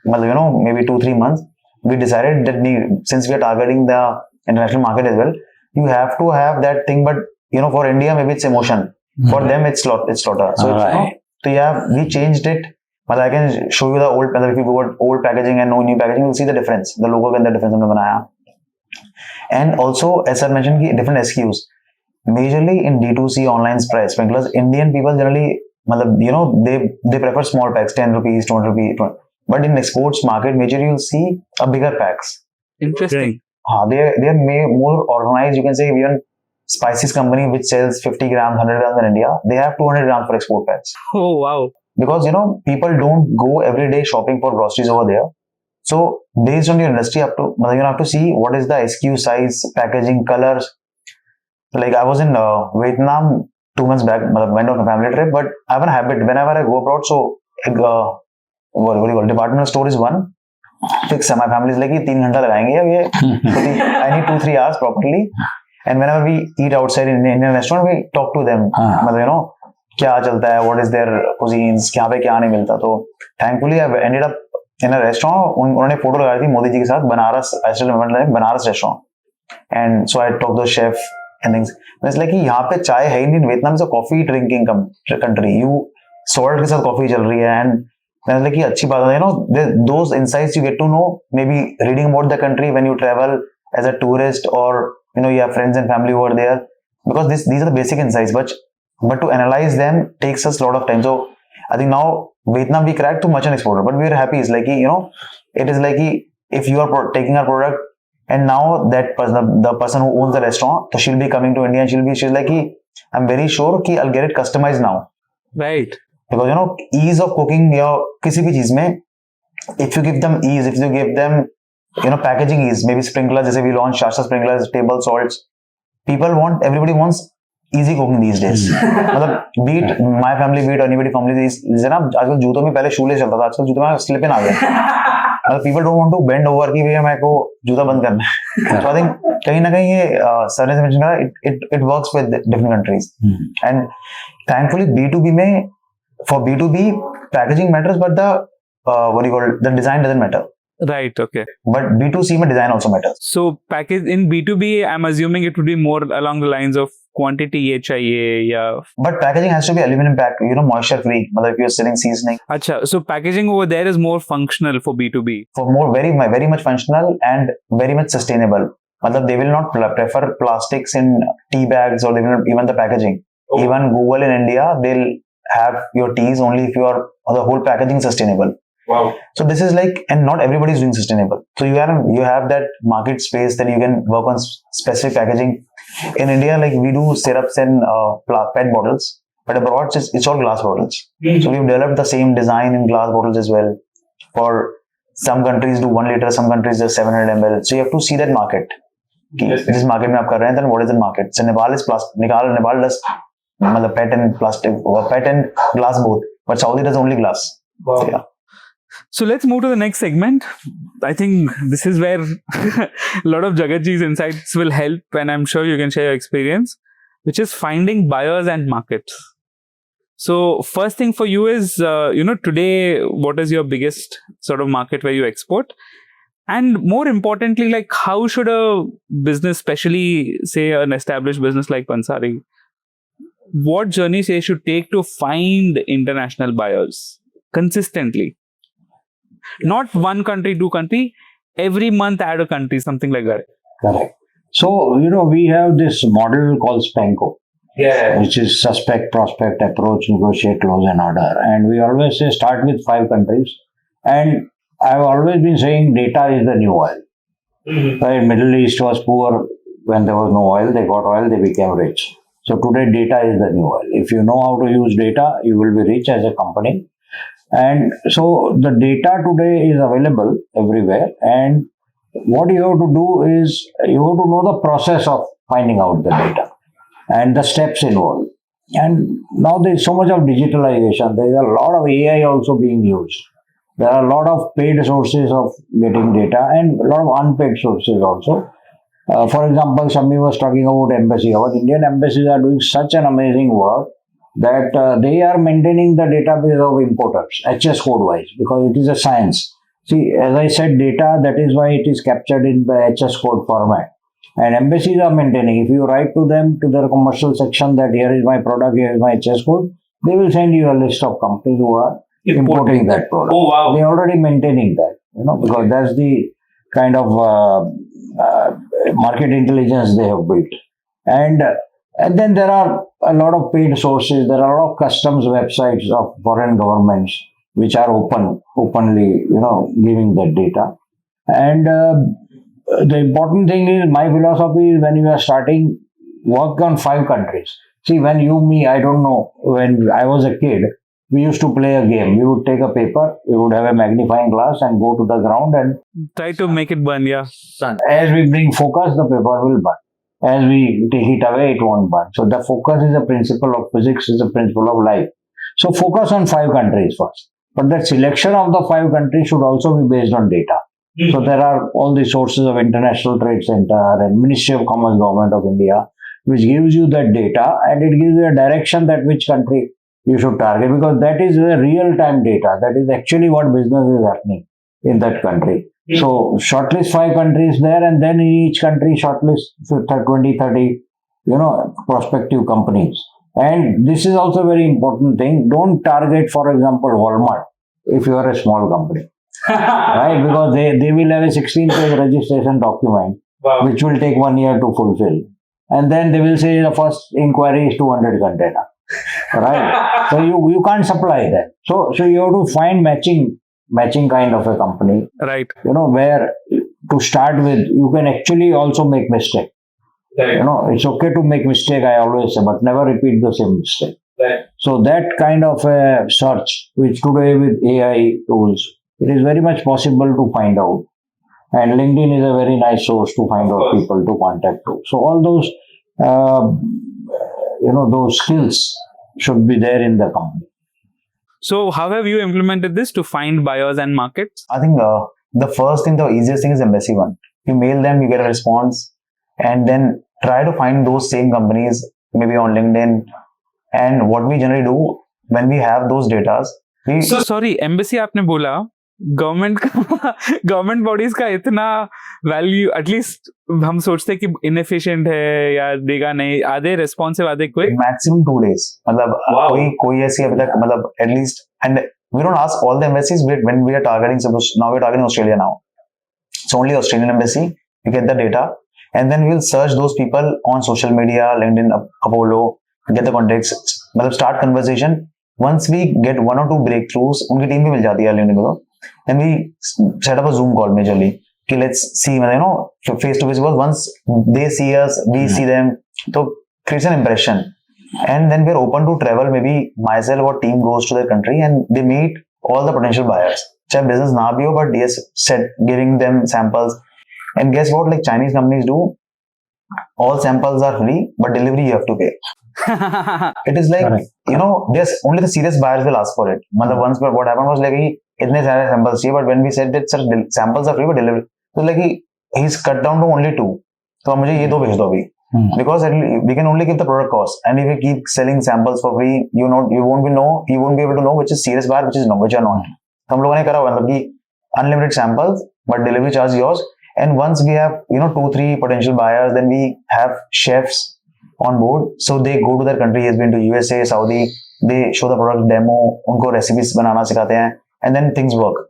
maybe 2-3 months. We decided that since we are targeting the international market as well, you have to have that thing. But for India, maybe it's emotion. For them, it's slaughter. So we changed it. But I can show you the old. If you go old packaging and no new packaging, you'll see the difference. The logo and the difference हमने बनाया. And also, as I mentioned, different SKUs. Majorly in D2C online sprinklers, Indian people generally, they prefer small packs, 10 rupees, 20 rupees. But in exports market, majorly you'll see a bigger packs. Interesting. They are more organized. You can say even spices company which sells 50 grams, 100 grams in India, they have 200 grams for export packs. Oh, wow. Because, people don't go every day shopping for groceries over there. So based on your industry, you have to see what is the SKU size, packaging, colors. Like I was in Vietnam 2 months back, went on a family trip, but I have a habit whenever I go abroad. So, what do you call, departmental store is one. Fix. My family is like, 3 घंटा लगाएंगे अब ये. I need 2-3 hours properly. And whenever we eat outside in Indian restaurant, we talk to them. क्या चलता है, what is their cuisines, क्या पे क्या नहीं मिलता. तो thankfully I ended up in a restaurant. उन्होंने फोटो लगाई थी मोदी जी के साथ, Banaras, I still remember that, Banaras restaurant. And so I talked to the chef and things. It's like कि यहाँ पे चाय है ही नहीं. Vietnam is a coffee drinking country. Salt के साथ coffee चल रही है. And then like कि अच्छी बात है, those insights you get to know maybe reading about the country when you travel as a tourist, or you have friends and family over there, because these are the basic insights. But to analyze them takes us a lot of time. So I think now Vietnam we cracked to merchant exporter, but we are happy. It's like it is like if you are taking our product, and now that person, the person who owns the restaurant, so she'll be coming to India, and she's like, I'm very sure कि I'll get it customized now. Right. Because ease of cooking या किसी भी चीज में, if you give them ease, if you give them packaging ease, maybe sprinklers, जैसे we launch Shasta sprinklers, table salts, everybody wants easy cooking these days. मतलब beat my family, beat anybody family, जैसे ना आजकल जूतों में पहले शूले चलता था, आजकल जूतों में slip in आ गया. मतलब people don't want to bend over कि भैया मेरे को जूता बंद करना है. So I think कहीं ना कहीं ये सर ने mention करा, it works with different countries. And thankfully B2B में, for B2B packaging matters, but the design doesn't matter. Right. Okay. But B2C में design also matters. So package in B2B, I'm assuming it would be more along the lines of quantity ये चाहिए या. But packaging has to be aluminum pack, moisture free. मतलब if you're selling seasoning. अच्छा. So packaging over there is more functional for B2B. For more very much functional and very much sustainable. मतलब they will not prefer plastics in tea bags, or they will not, even the packaging. Oh. Even Google in India, they'll have your teas only if the whole packaging sustainable. Wow. So this is like, and not everybody is doing sustainable. So you have that market space, then you can work on specific packaging. In India, like we do syrups and PET bottles, but abroad it's all glass bottles. Mm-hmm. So we've developed the same design in glass bottles as well. For some countries do 1 liter, some countries just 700 ml. So you have to see that market. Yes. This market में आप कर रहे हैं, then what is the market? So Nepal is Nepal does मतलब PET and plastic, PET and glass both, but Saudi does only glass. Wow. So, yeah. So let's move to the next segment. I think this is where a lot of Jagat Ji's insights will help, and I'm sure you can share your experience, which is finding buyers and markets. So first thing for you is, today, what is your biggest sort of market where you export? And more importantly, like how should a business, especially say an established business like Pansari, what journeys they should take to find international buyers consistently? Not one country, two country, every month add a country, something like that. Correct. So, we have this model called SPANCO, which is suspect, prospect, approach, negotiate, close and order. And we always say start with 5 countries. And I've always been saying data is the new oil. Mm-hmm. Right? Middle East was poor when there was no oil. They got oil, they became rich. So today data is the new oil. If you know how to use data, you will be rich as a company. And so the data today is available everywhere. And what you have to do is you have to know the process of finding out the data and the steps involved. And now there is so much of digitalization. There is a lot of AI also being used. There are a lot of paid sources of getting data and a lot of unpaid sources also. For example, Shammi was talking about embassy. Our Indian embassies are doing such an amazing work that they are maintaining the database of importers, HS code wise, because it is a science. See, as I said, data, that is why it is captured in the HS code format. And embassies are maintaining. If you write to them, to their commercial section, that here is my product, here is my HS code, they will send you a list of companies who are importing that product. Oh, wow. They are already maintaining that, because that's the kind of market intelligence they have built. And then there are a lot of paid sources. There are a lot of customs websites of foreign governments which are openly, giving that data. And the important thing is, my philosophy is, when you are starting, work on 5 countries. See, I don't know, when I was a kid, we used to play a game. We would take a paper, we would have a magnifying glass and go to the ground and Try to make it burn, yeah. as we bring focus, the paper will burn. As we take it away, it won't burn. So the focus is a principle of physics, is a principle of life. So focus on 5 countries first. But the selection of the 5 countries should also be based on data. So there are all the sources of International Trade Center and Ministry of Commerce, Government of India, which gives you that data, and it gives you a direction that which country you should target, because that is the real-time data. That is actually what business is happening in that country. So shortlist 5 countries there, and then in each country shortlist 20, 30, prospective companies. And this is also a very important thing. Don't target, for example, Walmart if you are a small company. Right? Because they will have a 16-page registration document, which will take 1 year to fulfill. And then they will say the first inquiry is 200 container. Right? So you can't supply that. So you have to find matching kind of a company. Right. Where to start with, you can actually also make mistake. Right. It's okay to make mistake, I always say, but never repeat the same mistake. Right. So that kind of a search, which today with AI tools, it is very much possible to find out. And LinkedIn is a very nice source to find out people to contact to. So all those, those skills should be there in the company. So how have you implemented this to find buyers and markets? I think the easiest thing is embassy one. You mail them, you get a response, and then try to find those same companies, maybe on LinkedIn. And what we generally do when we have those data, So sorry, embassy आपने बोला, government bodies का इतना value, at least हम सोचते हैं कि inefficient है या देगा नहीं, आधे रिस्पॉन्सिव आधे क्विक, मैक्सिमम 2 days. मतलब कोई ऐसी अभी तक, मतलब at least, and we don't ask all the embassies when we are targeting. Suppose now we're targeting Australia now, so only Australian embassy, you get the data, and then we'll search those people on social media, LinkedIn, Apollo, get the contacts, मतलब start conversation. Once we get 1 or 2 breakthroughs, उनकी team भी मिल जाती है LinkedIn में, then we set up a Zoom call majorly. Okay, let's see, face to face, because once they see us, we see them, so creates an impression. And then we're open to travel. Maybe myself or team goes to their country and they meet all the potential buyers. Chahe business na bhi ho, but yes, giving them samples. And guess what? Like Chinese companies do, all samples are free, but delivery you have to pay. It is like, there's only the serious buyers will ask for it. Once, but what happened was like, itne sare samples चाहिए, but when we said that sir samples are free but delivery, so like he's cut down to only 2. तो मुझे ये 2 भेज दो अभी. Because we can only give the product cost, and if we keep selling samples for free, you won't be able to know which is serious buyer, which are not. हम लोगों ने करा हुआ, मतलब कि unlimited samples but delivery charge yours. And once we have 2-3 potential buyers, then we have chefs on board, so they go to their country. He has been to USA, Saudi, they show the product demo, उनको recipes बनाना सिखाते हैं, and then things work.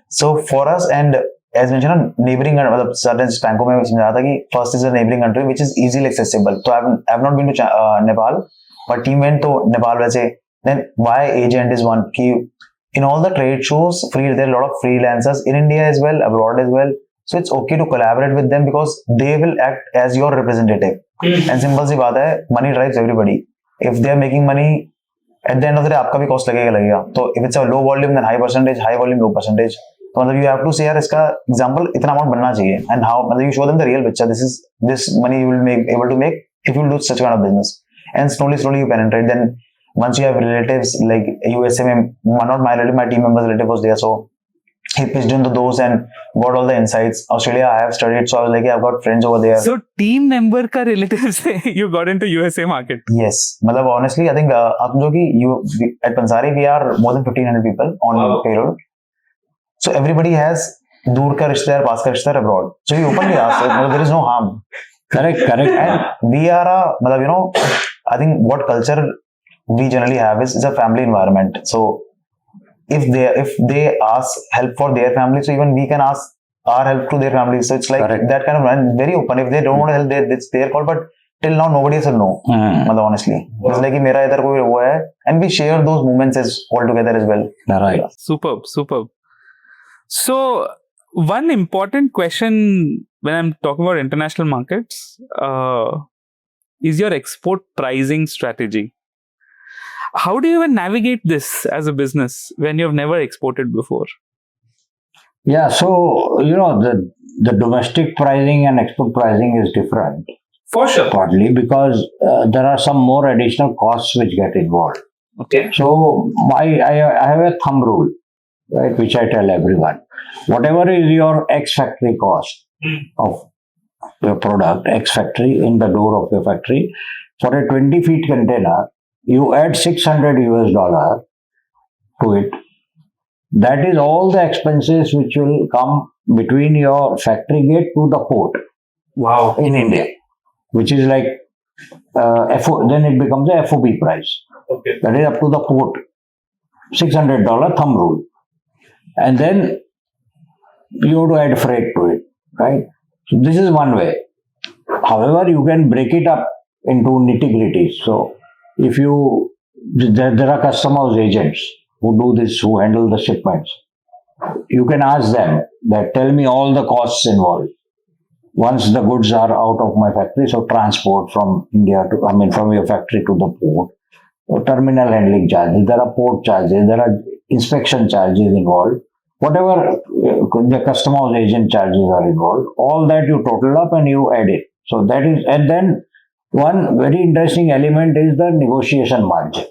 So for us, and as mentioned, neighboring, मतलब certain banकों में समझा था कि first is a neighboring country which is easily accessible. So I've not been to Nepal, but team went to Nepal वैसे. Then why agent is one, कि in all the trade shows, there are a lot of freelancers in India as well, abroad as well. So it's okay to collaborate with them because they will act as your representative. And simple सी बात है, money drives everybody. If they are making money, at the end of the day आपका भी cost लगेगा. तो if it's a low volume, then high percentage, high volume, low percentage. तो मतलब you have to say यार इसका example इतना amount बनना चाहिए, and how, मतलब you show them the real picture. This money you will able to make if you do such kind of business. and slowly you penetrate. Then once you have relatives like USA, not my relative, my team member's relative was there, so he pitched into those and got all the insights. Australia, I have studied, so I was like, yeah, I've got friends over there. So team member ka relatives se you got into USA market. Yes, मतलब honestly, I think आप जो कि at Pansari we are more than 1,500 people on payroll. So everybody has दूर का रिश्तेदार, पास का रिश्तेदार abroad. So you openly ask, there is no harm. Correct. And we are I think what culture we generally have is a family environment. So if they ask help for their family, so even we can ask our help to their family. So it's like that kind of, and very open. If they don't want to help, it's their call. But till now, nobody said no. Honestly, it's like मेरा इधर कोई हुआ है, and we share those moments as all together as well. Right. Superb. So one important question when I'm talking about international markets is your export pricing strategy. How do you even navigate this as a business when you've never exported before? Yeah, so the domestic pricing and export pricing is different. For sure. Partly because there are some more additional costs which get involved. Okay. So I have a thumb rule, right, which I tell everyone. Whatever is your X factory cost of your product, X factory in the door of your factory, for a 20 feet container, you add $600 to it. That is all the expenses which will come between your factory gate to the port. Wow. In India, which is like then it becomes a FOB price. Okay. That is up to the port. $600 thumb rule. And then you have to add freight to it, right? So this is one way. However, you can break it up into nitty-gritties. So if there are customers agents who do this, who handle the shipments, you can ask them that tell me all the costs involved once the goods are out of my factory. So transport from from your factory to the port, or terminal handling charges, there are port charges, there are inspection charges involved, whatever the customer's agent charges are involved, all that you total up and you add it. So that is, and then one very interesting element is the negotiation margin.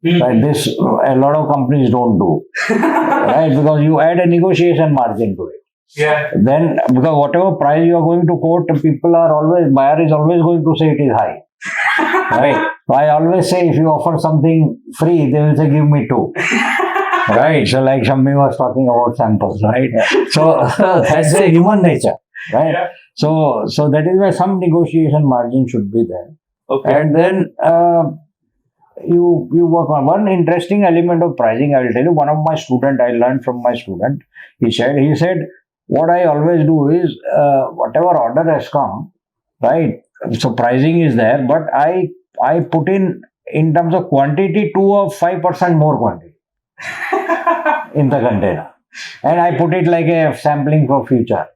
Right? This a lot of companies don't do, right? Because you add a negotiation margin to it. Yeah. Then, because whatever price you are going to quote, buyer is always going to say it is high. Right? So I always say, if you offer something free, they will say, give me two. Right? So like Shammi was talking about samples, right? So that's a human nature, right? Yeah. So that is why some negotiation margin should be there. Okay. And then you work on one interesting element of pricing. I will tell you, one of my student, I learned from my student, he said, what I always do is, whatever order has come, right? So pricing is there, but I put in terms of quantity 2 or 5% more quantity in the container. And I put it like a sampling for future.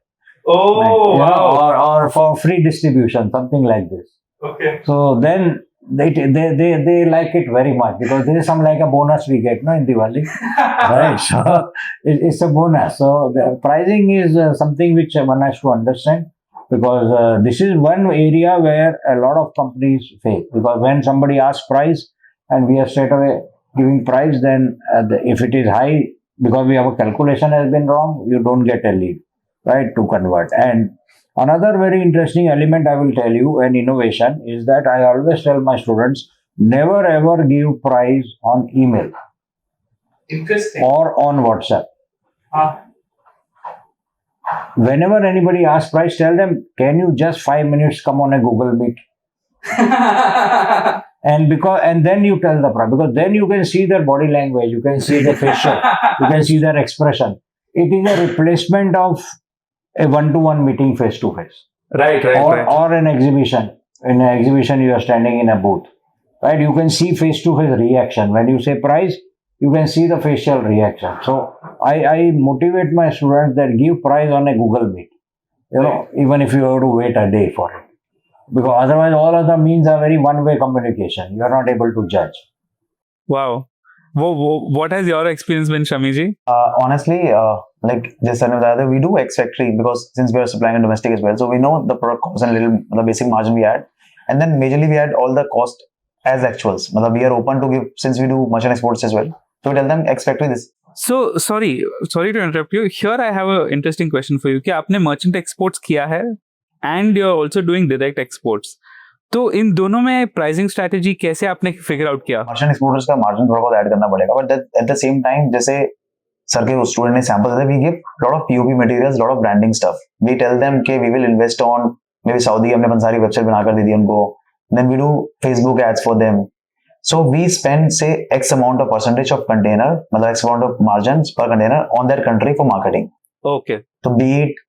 Oh, like, wow. Or for free distribution, something like this. Okay. So then they like it very much, because there is some like a bonus we get, no, in Diwali. Right? So it's a bonus. So the pricing is something which one has to understand, because this is one area where a lot of companies fail. Because when somebody asks price and we are straight away giving price, then if it is high, because we have a calculation has been wrong, you don't get a lead, right, to convert. And another very interesting element I will tell you, an innovation, is that I always tell my students, never ever give price on email. Interesting. Or on WhatsApp. Whenever anybody asks price, tell them, can you just 5 minutes come on a Google Meet? And then you tell the price, because then you can see their body language, you can see their facial, you can see their expression. It is a replacement of a one-to-one meeting face-to-face. Right. Or an exhibition. In an exhibition, you are standing in a booth. Right? You can see face-to-face reaction. When you say price, you can see the facial reaction. So I motivate my students that give price on a Google Meet. Even if you have to wait a day for it. Because otherwise all other means are very one-way communication. You are not able to judge. Wow. What has your experience been, Shammi? Honestly, like just another, we do X factory, because since we are supplying in domestic as well, so we know the product cost and the basic margin we had, and then majorly we had all the cost as actuals. मतलब we are open to give, since we do merchant exports as well. So we tell them X factory this. So sorry to interrupt you. Here I have an interesting question for you. कि आपने merchant exports किया है and you're also doing direct exports. तो इन दोनों में pricing strategy कैसे आपने figure out किया? Merchant exporters का margin थोड़ा बहुत ऐड करना पड़ेगा, but at the same time जैसे सर के स्टूडेंट ने सैंपल देते, we give lot of POP materials, lot of branding stuff. We tell them कि we will invest on maybe Saudi, हमने पंसारी वेबसाइट बनाकर दे दी उनको, then we do Facebook ads for them. So we spend say X amount of percentage of container, मतलब X amount of margins per container on that country for marketing. Okay. So be it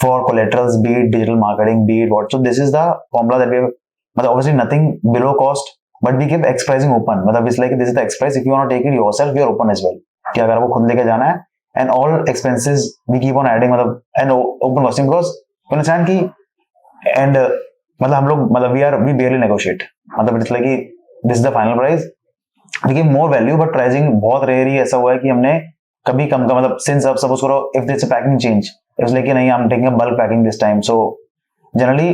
for collaterals, be it digital marketing, be it what. So this is the formula that we have. मतलब obviously nothing below cost, but we give X pricing open. मतलब it's like this is the X price. If you want to take it yourself, we are open as well. कि अगर आपको खुद लेके जाना है, and all expenses we keep on adding, मतलब and open costing, because you understand कि and मतलब हम लोग मतलब we barely negotiate. मतलब it's like this is the final price. We give more value, but pricing बहुत rare ही ऐसा हुआ है कि हमने कभी कम का मतलब since अब suppose करो if there's a packing change, it's like कि नहीं I'm taking a bulk packing this time. So generally,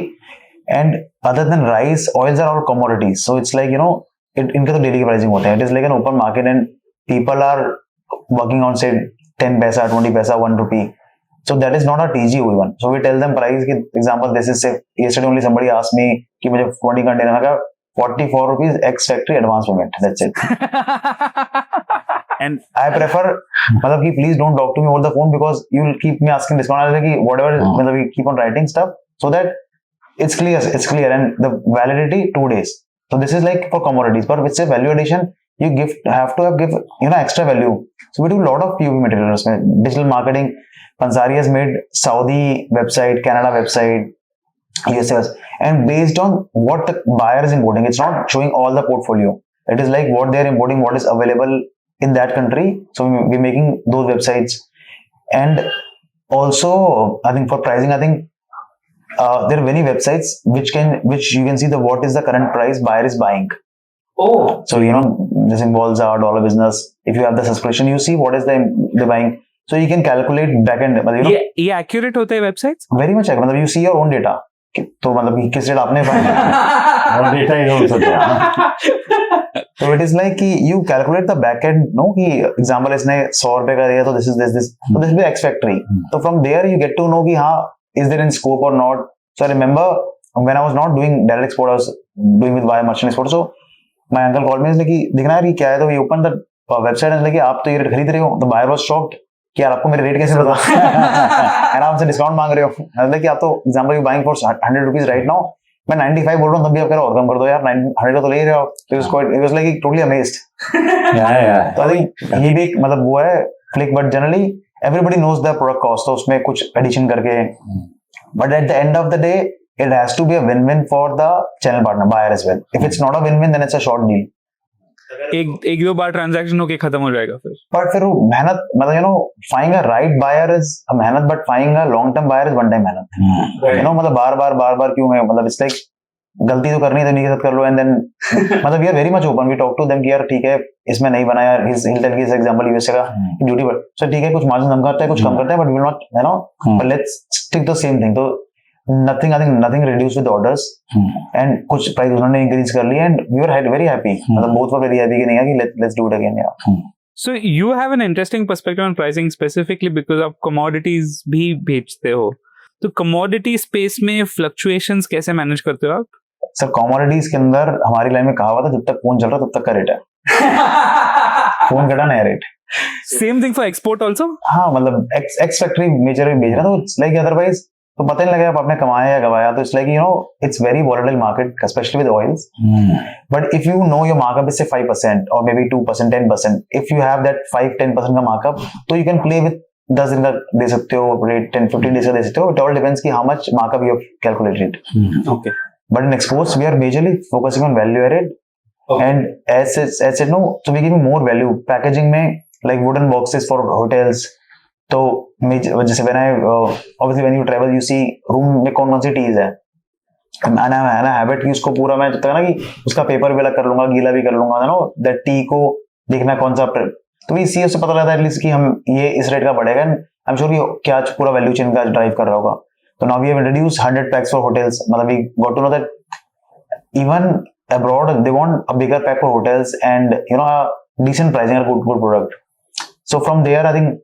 and other than rice, oils are all commodities. So it's like इनके तो daily के pricing होते हैं. It is like an open market and people are working on say 10 paisa, 20 paisa, 1 rupee. So that is not a TG even. So we tell them price. Example, this is say yesterday only somebody asked me कि मुझे 20 container का 44 rupees X factory advance payment. That's it. And I prefer मतलब कि please don't talk to me over the phone because you will keep me asking discount कि whatever मतलब we keep on writing stuff so that it's clear and the validity 2 days. So this is like for commodities, but with say value addition you have to give extra value. So we do a lot of POP materials, digital marketing. Pansari has made Saudi website, Canada website, USA, and based on what the buyer is importing, it's not showing all the portfolio. It is like what they are importing, what is available in that country. So we're making those websites, and also I think for pricing, I think there are many websites which you can see what is the current price buyer is buying. Oh, so this involves our dollar business. If you have the subscription, you see what is the buying. So you can calculate back end. ये accurate होते हैं websites? Very much accurate. मतलब you see your own data. तो मतलब किस rate आपने और data is also there. So it is like कि you calculate the back end. No कि example इसने 100 रुपए का दिया तो this is this. So this will be X factory. So from there you get to know कि हाँ is there in scope or not. So I remember when I was not doing direct export, I was doing with via merchant export. So my uncle called me and like दिखना यार ये क्या है, तो we opened the website and like आप तो ये rate खरीद रहे हो. The buyer was shocked कि यार आपको मेरे रेट कैसे पता and आपसे डिस्काउंट मांग रहे हो. मतलब कि आप तो example you buying for 100 rupees right now, मैं 95 बोल रहा हूँ तब भी आप कह रहे हो और कम कर दो यार, 100 का तो ले ही रहे हो. It was like totally amazed. तो आई थिंक ये भी मतलब वो है click, but generally everybody knows the product cost, तो उसमें कुछ एडिशन करके, but at the end of the day it has to be a win-win for the channel partner, buyer as well. If it's not a win-win, then it's a short deal. एक दो बार transaction होके खत्म हो जाएगा फिर. But फिर वो मेहनत मतलब finding a right buyer is a मेहनत, but finding a long-term buyer is one-time मेहनत. मतलब बार क्यों है, मतलब it's like गलती तो करनी है तो नहीं के साथ कर लो, and then मतलब we are very much open. We talk to them कि यार ठीक है इसमें नहीं बना यार, he'll tell his example USA का ड्यूटी पर, so ठीक है कुछ मार्जिन कम करते हैं कुछ कम करते हैं, but we will not but let's stick to the same thing. तो nothing reduced with orders and कुछ प्राइस उन्होंने इंक्रीज कर लिया and we were very happy. मतलब both were very happy कि नहीं कि let's do it again. So you have an interesting perspective on pricing specifically because of commodities भी बेचते हो. तो commodity space में fluctuations कैसे manage करते हो आप? सर commodities के अंदर हमारी लाइन में कहावत है, जब तक फोन चल रहा तब तक का रेट है. फोन घटा नया rate. Same thing for export also? हाँ मतलब X factory मेजर में बेच रहा तो it's like otherwise तो पता नहीं लगा आपने कमाया या गवाया. तो it's like it's very volatile market, especially with oils. But if you know your markup is say 5% or maybe 2%, 10%, if you have that 5-10% का markup, तो you can play with 10 दिन का दे सकते हो रेट, 10-15 days का दे सकते हो. It all depends कि how much markup you have calculated. Okay. But in exports we are majorly focusing on value added. Okay. And as said, no, so we give more value. Packaging में like wooden boxes for hotels. तो जैसे obviously when you travel you see room में कौन सी tease है, मैंने habit की उसको पूरा मैं जब तक ना कि उसका पेपर भी अलग कर लूंगा, गीला भी कर लूंगा ना दैट टी को देखना कौन सा, तो इसी उससे पता लगता है एटलीस्ट कि हम ये इस रेट का पड़ेगा. आई एम श्योर कि क्या पूरा वैल्यू चेन का ड्राइव कर रहा होगा. तो now we have introduced 100 packs for hotels. मतलब we got to know that even abroad, they want a bigger pack for hotels and a decent pricing and good product. So from there, I think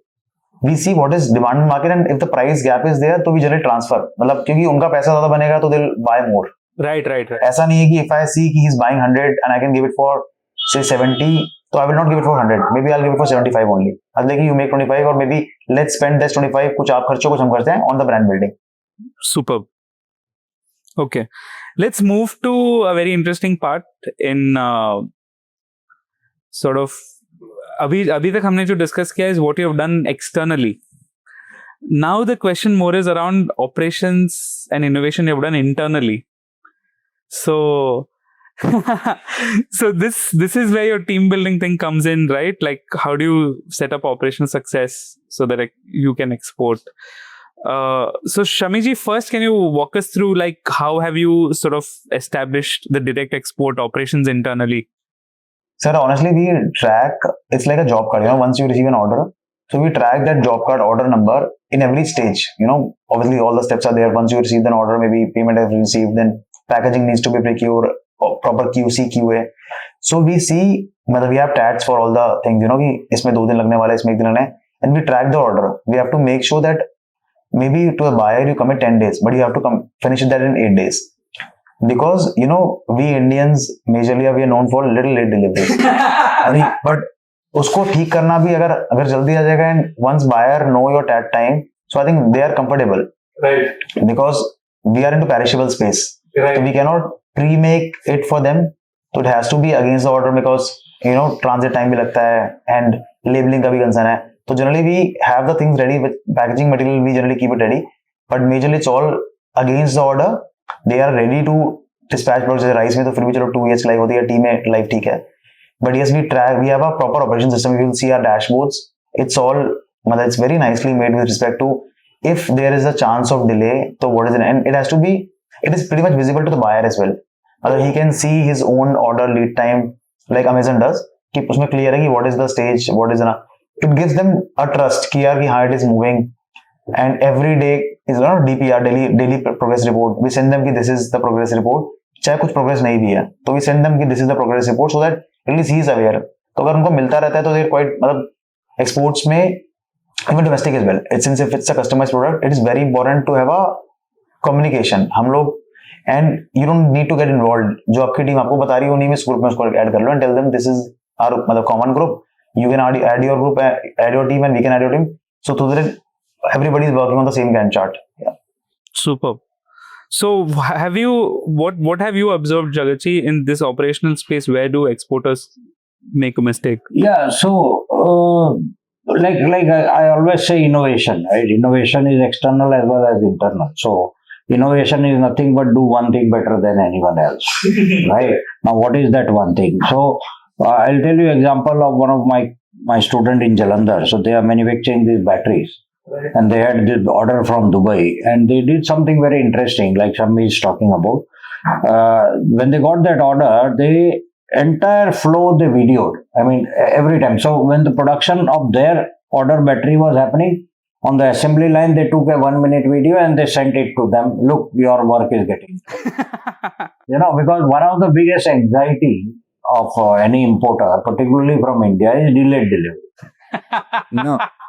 we see what is demand in market, and if the price gap is there, तो we generally transfer. मतलब क्योंकि उनका पैसा ज़्यादा बनेगा तो they'll buy more. Right. ऐसा नहीं है कि if I see कि he's buying 100 and I can give it for say 70, so I will not give it for 100. Maybe I'll give it for 75 only. I'll like you make 25 or maybe let's spend this 25. कुछ आप खर्चो कुछ हम करते हैं on the brand building. Superb. Okay, let's move to a very interesting part in sort of अभी तक हमने जो discuss किया is what you have done externally. Now the question more is around operations and innovation you have done internally. So so this is where your team building thing comes in, right? Like how do you set up operational success so that you can export? So Shammi ji, first can you walk us through like how have you sort of established the direct export operations internally? Sir, honestly, we track, it's like a job card, once you receive an order. So we track that job card order number in every stage. Obviously all the steps are there. Once you receive an order, maybe payment has been received, then packaging needs to be procured, proper QC, QA. So we see, we have tags for all the things, कि इसमें 2 दिन लगने वाला है, इसमें 1 दिन लगना है, and we track the order. We have to make sure that maybe to a buyer you commit 10 days, but you have to finish that in 8 days. Because, we Indians, majorly, we are known for little late delivery. But उसको ठीक करना भी अगर जल्दी आ जाएगा, and once buyer know your tag time, so I think they are comfortable. Right. Because we are into perishable space. Right. So we cannot pre-make it for them. So it has to be against the order because, transit time भी लगता है and labeling का भी concern है. So generally we have the things ready with packaging material, we generally keep it ready. But majorly it's all against the order. They are ready to dispatch products. Rice में तो फिर भी चलो 2 years life होती है, tea में life ठीक है. But yes, we have a proper operation system. You will see our dashboards. It's all, it's very nicely made with respect to if there is a chance of delay, so what is it? And it is pretty much visible to the buyer as well. He can see his own order lead time like Amazon does. कि उसमें clear है कि what is the stage, what is the, it gives them a trust कि यार कि हाँ, it is moving. And every day is DPR, daily progress report. We send them कि this is the progress report. चाहे कुछ progress नहीं भी है, तो we send them कि this is the progress report so that at least he is aware. तो अगर उनको मिलता रहता है तो they're quite, exports में, even domestic as well. Since if it's a customized product, it is very important to have a communication. हम लोग, and you don't need to get involved. जो आपकी टीम आपको बता रही है उन्हीं में ग्रुप में उसको ऐड कर लो and tell them this is our common group. You can add your group, add your team, and we can add your team. So so that everybody is working on the same Gantt chart. Yeah. Superb. So what have you observed, Jagatji, in this operational space? Where do exporters make a mistake? Yeah, so like I always say innovation, right? Innovation is external as well as internal. So innovation is nothing but do one thing better than anyone else, right? Now, what is that one thing? So I'll tell you example of one of my student in Jalandhar. So they are manufacturing these batteries. Right. And they had this order from Dubai, and they did something very interesting, like Shammi is talking about. When they got that order, the entire flow they videoed. I mean, every time. So when the production of their order battery was happening on the assembly line, they took a 1-minute video and they sent it to them. Look, your work is getting. Because one of the biggest anxiety of any importer, particularly from India, is delayed delivery.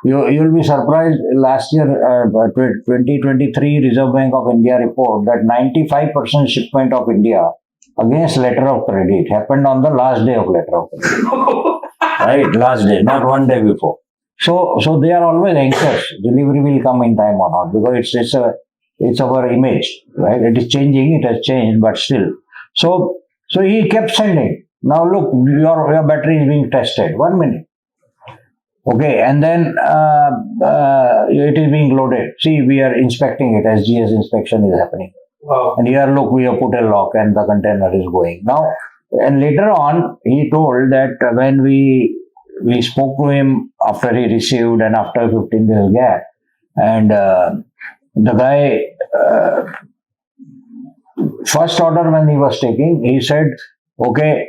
You'll be surprised. Last year, 2023 Reserve Bank of India report that 95% shipment of India against letter of credit happened on the last day of letter of credit. Right, last day, not one day before. So they are always anxious. Delivery will come in time or not, because it's our image, right? It is changing. It has changed, but still. So he kept sending. Now look, your battery is being tested. 1 minute. Okay, and then it is being loaded. See, we are inspecting it. SGS inspection is happening. Wow. And here, look, we have put a lock and the container is going. Now, and later on, he told that when we spoke to him after he received and after 15 days gap, and the guy, first order when he was taking, he said, okay,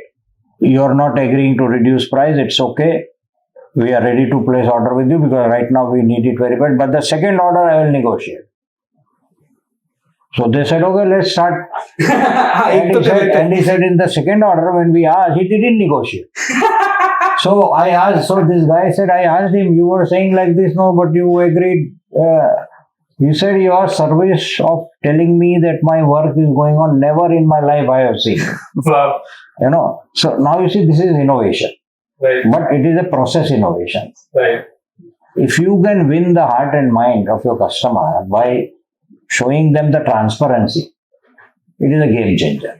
you're not agreeing to reduce price, it's okay. We are ready to place order with you because right now we need it very bad. But the second order I will negotiate. So they said, okay, let's start. एक तो कर लेते हैं. And he said, in the second order, when we asked, he didn't negotiate. So I asked, so this guy said, I asked him, you were saying like this, no, but you agreed. He said, your service of telling me that my work is going on, never in my life I have seen. Wow. You know, so now you see, this is innovation, Right. but it is a process innovation. Right. If you can win the heart and mind of your customer by showing them the transparency, it is a game changer.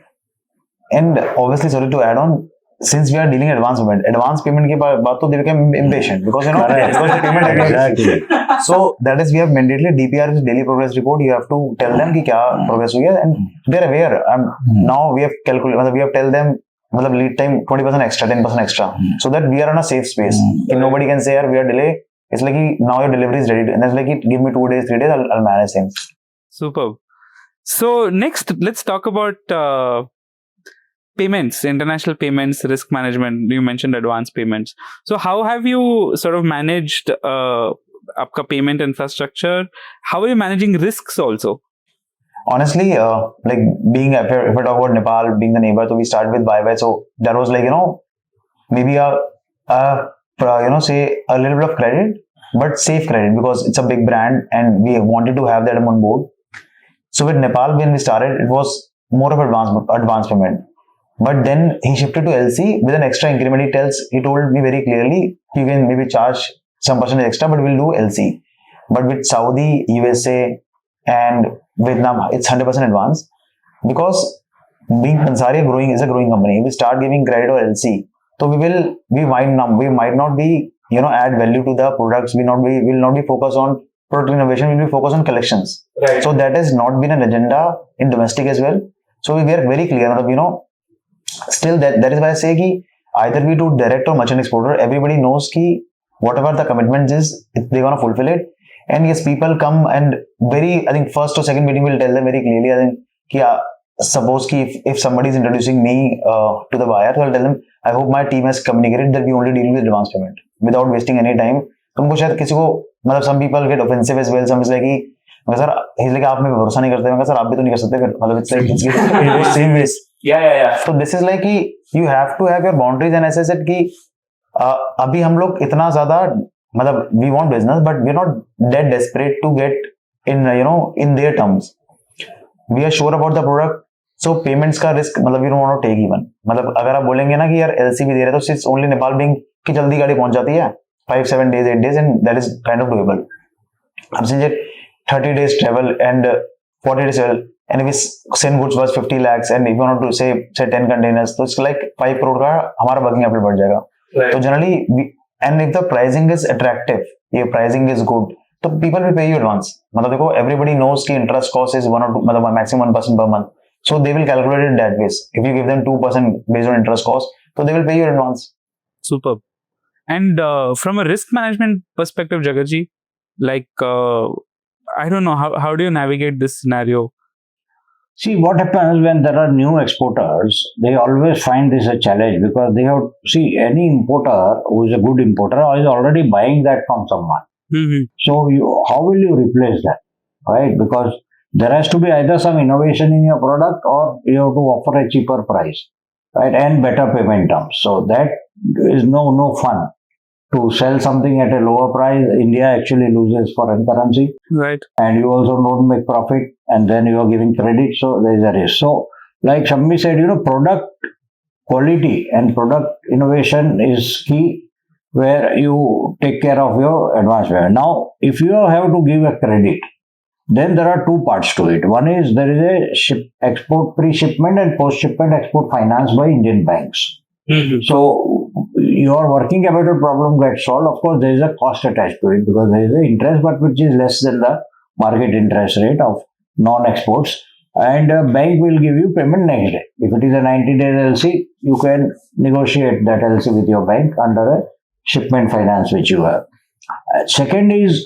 And obviously, sorry to add on, since we are dealing advance payment के बाद तो they became impatient because because the payment Exactly. So that is we have mandatorily DPR is daily progress report. You have to tell them कि क्या progress हुई है, and they are aware. Now we have calculated, we have tell them lead time 20% extra, 10% extra, so that we are in a safe space. If nobody can say we are delay. It's like now your delivery is ready, and that's like give me 2 days, 3 days, I'll manage things. Superb. So next, let's talk about payments, international payments, risk management. You mentioned advance payments. So how have you sort of managed आपका payment infrastructure? How are you managing risks also? Honestly, like being if I talk about Nepal being the neighbor, so we start with bye. So that was like maybe say a little bit of credit, but safe credit because it's a big brand and we wanted to have that on board. So with Nepal, when we started, it was more of advance payment. But then he shifted to LC with an extra increment. He told me very clearly, you can maybe charge some percentage extra, but we'll do LC. But with Saudi, USA, and Vietnam, it's 100% advance because being Pansari is a growing company. We start giving credit or LC, so we might not be add value to the products. We will not be focused on product innovation. We will be focused on collections. Right. So that has not been an agenda in domestic as well. So we were very clear. Still that is why I say ki either we do direct or merchant exporter. Everybody knows ki whatever the commitment is, they're gonna fulfill it. And yes, people come and I think first or second meeting will tell them very clearly. I think suppose if somebody is introducing me to the buyer, so I'll tell them, I hope my team has communicated that we only deal with advance payment without wasting any time. तुमको शायद किसी को some people get offensive as well. Some is like sir he's like आप में भरोसा नहीं करते. मैं सर आप भी तो नहीं कर सकते फिर it's same ways. Yeah. So this is like you have to have your boundaries, and as I said कि अभी हम लोग इतना ज़्यादा we want business, but we're not that desperate to get in in their terms. We are sure about the product, so payments का risk we don't want to take even. अगर आप बोलेंगे ना कि यार LC भी दे रहे तो it's only Nepal being कि जल्दी गाड़ी पहुंच जाती है 5, 7 days, 8 days, and that is kind of doable. अब समझिए 30 days travel and 40 days travel, and if we send goods was 50 lakhs, and if you want to say 10 containers, so it's like 5 crore का हमारा working capital बढ़ जाएगा. Right. So generally and if the pricing is attractive, if pricing is good, so people will pay you advance. देखो everybody knows कि interest cost is 1 or 2, maximum 1% per month. So they will calculate it that way. If you give them 2% based on interest cost, so they will pay you advance. Superb. And from a risk management perspective, Jagatji, like I don't know, how do you navigate this scenario? See, what happens when there are new exporters, they always find this a challenge because they have, any importer who is a good importer is already buying that from someone. Mm-hmm. So how will you replace that, right? Because there has to be either some innovation in your product or you have to offer a cheaper price, right? And better payment terms. So that is no fun. To sell something at a lower price, India actually loses foreign currency. Right. And you also don't make profit, and then you are giving credit, so there is a risk. So, like Shammi said, product quality and product innovation is key, where you take care of your advance payment. Now, if you have to give a credit, then there are two parts to it. One is there is a export pre-shipment and post-shipment export finance by Indian banks. Mm-hmm. So your working capital problem gets solved. Of course, there is a cost attached to it because there is an interest, but which is less than the market interest rate of non-exports. And a bank will give you payment next day. If it is a 90 days LC, you can negotiate that LC with your bank under a shipment finance which you have. Second is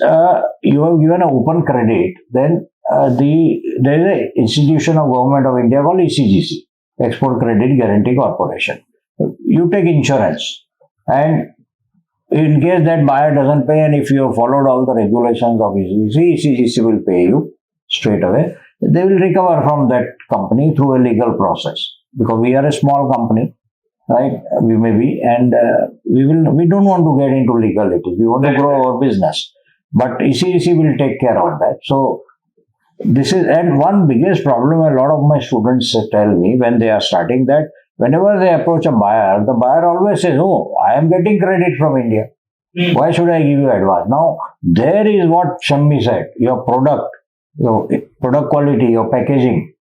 you have given an open credit. Then there is an institution of Government of India called ECGC, Export Credit Guarantee Corporation. You take insurance, and in case that buyer doesn't pay, and if you have followed all the regulations of ECGC will pay you straight away. they will recover from that company through a legal process, because we are a small company, right? We may be, and we don't want to get into legality. We want to grow our business, but ECEC will take care of that. So this is, and one biggest problem a lot of my students tell me when they are starting, that whenever they approach a buyer, the buyer always says, "Oh, I am getting credit from India. Why should I give you advance?" Now, there is what Shammi said: your product quality, your packaging,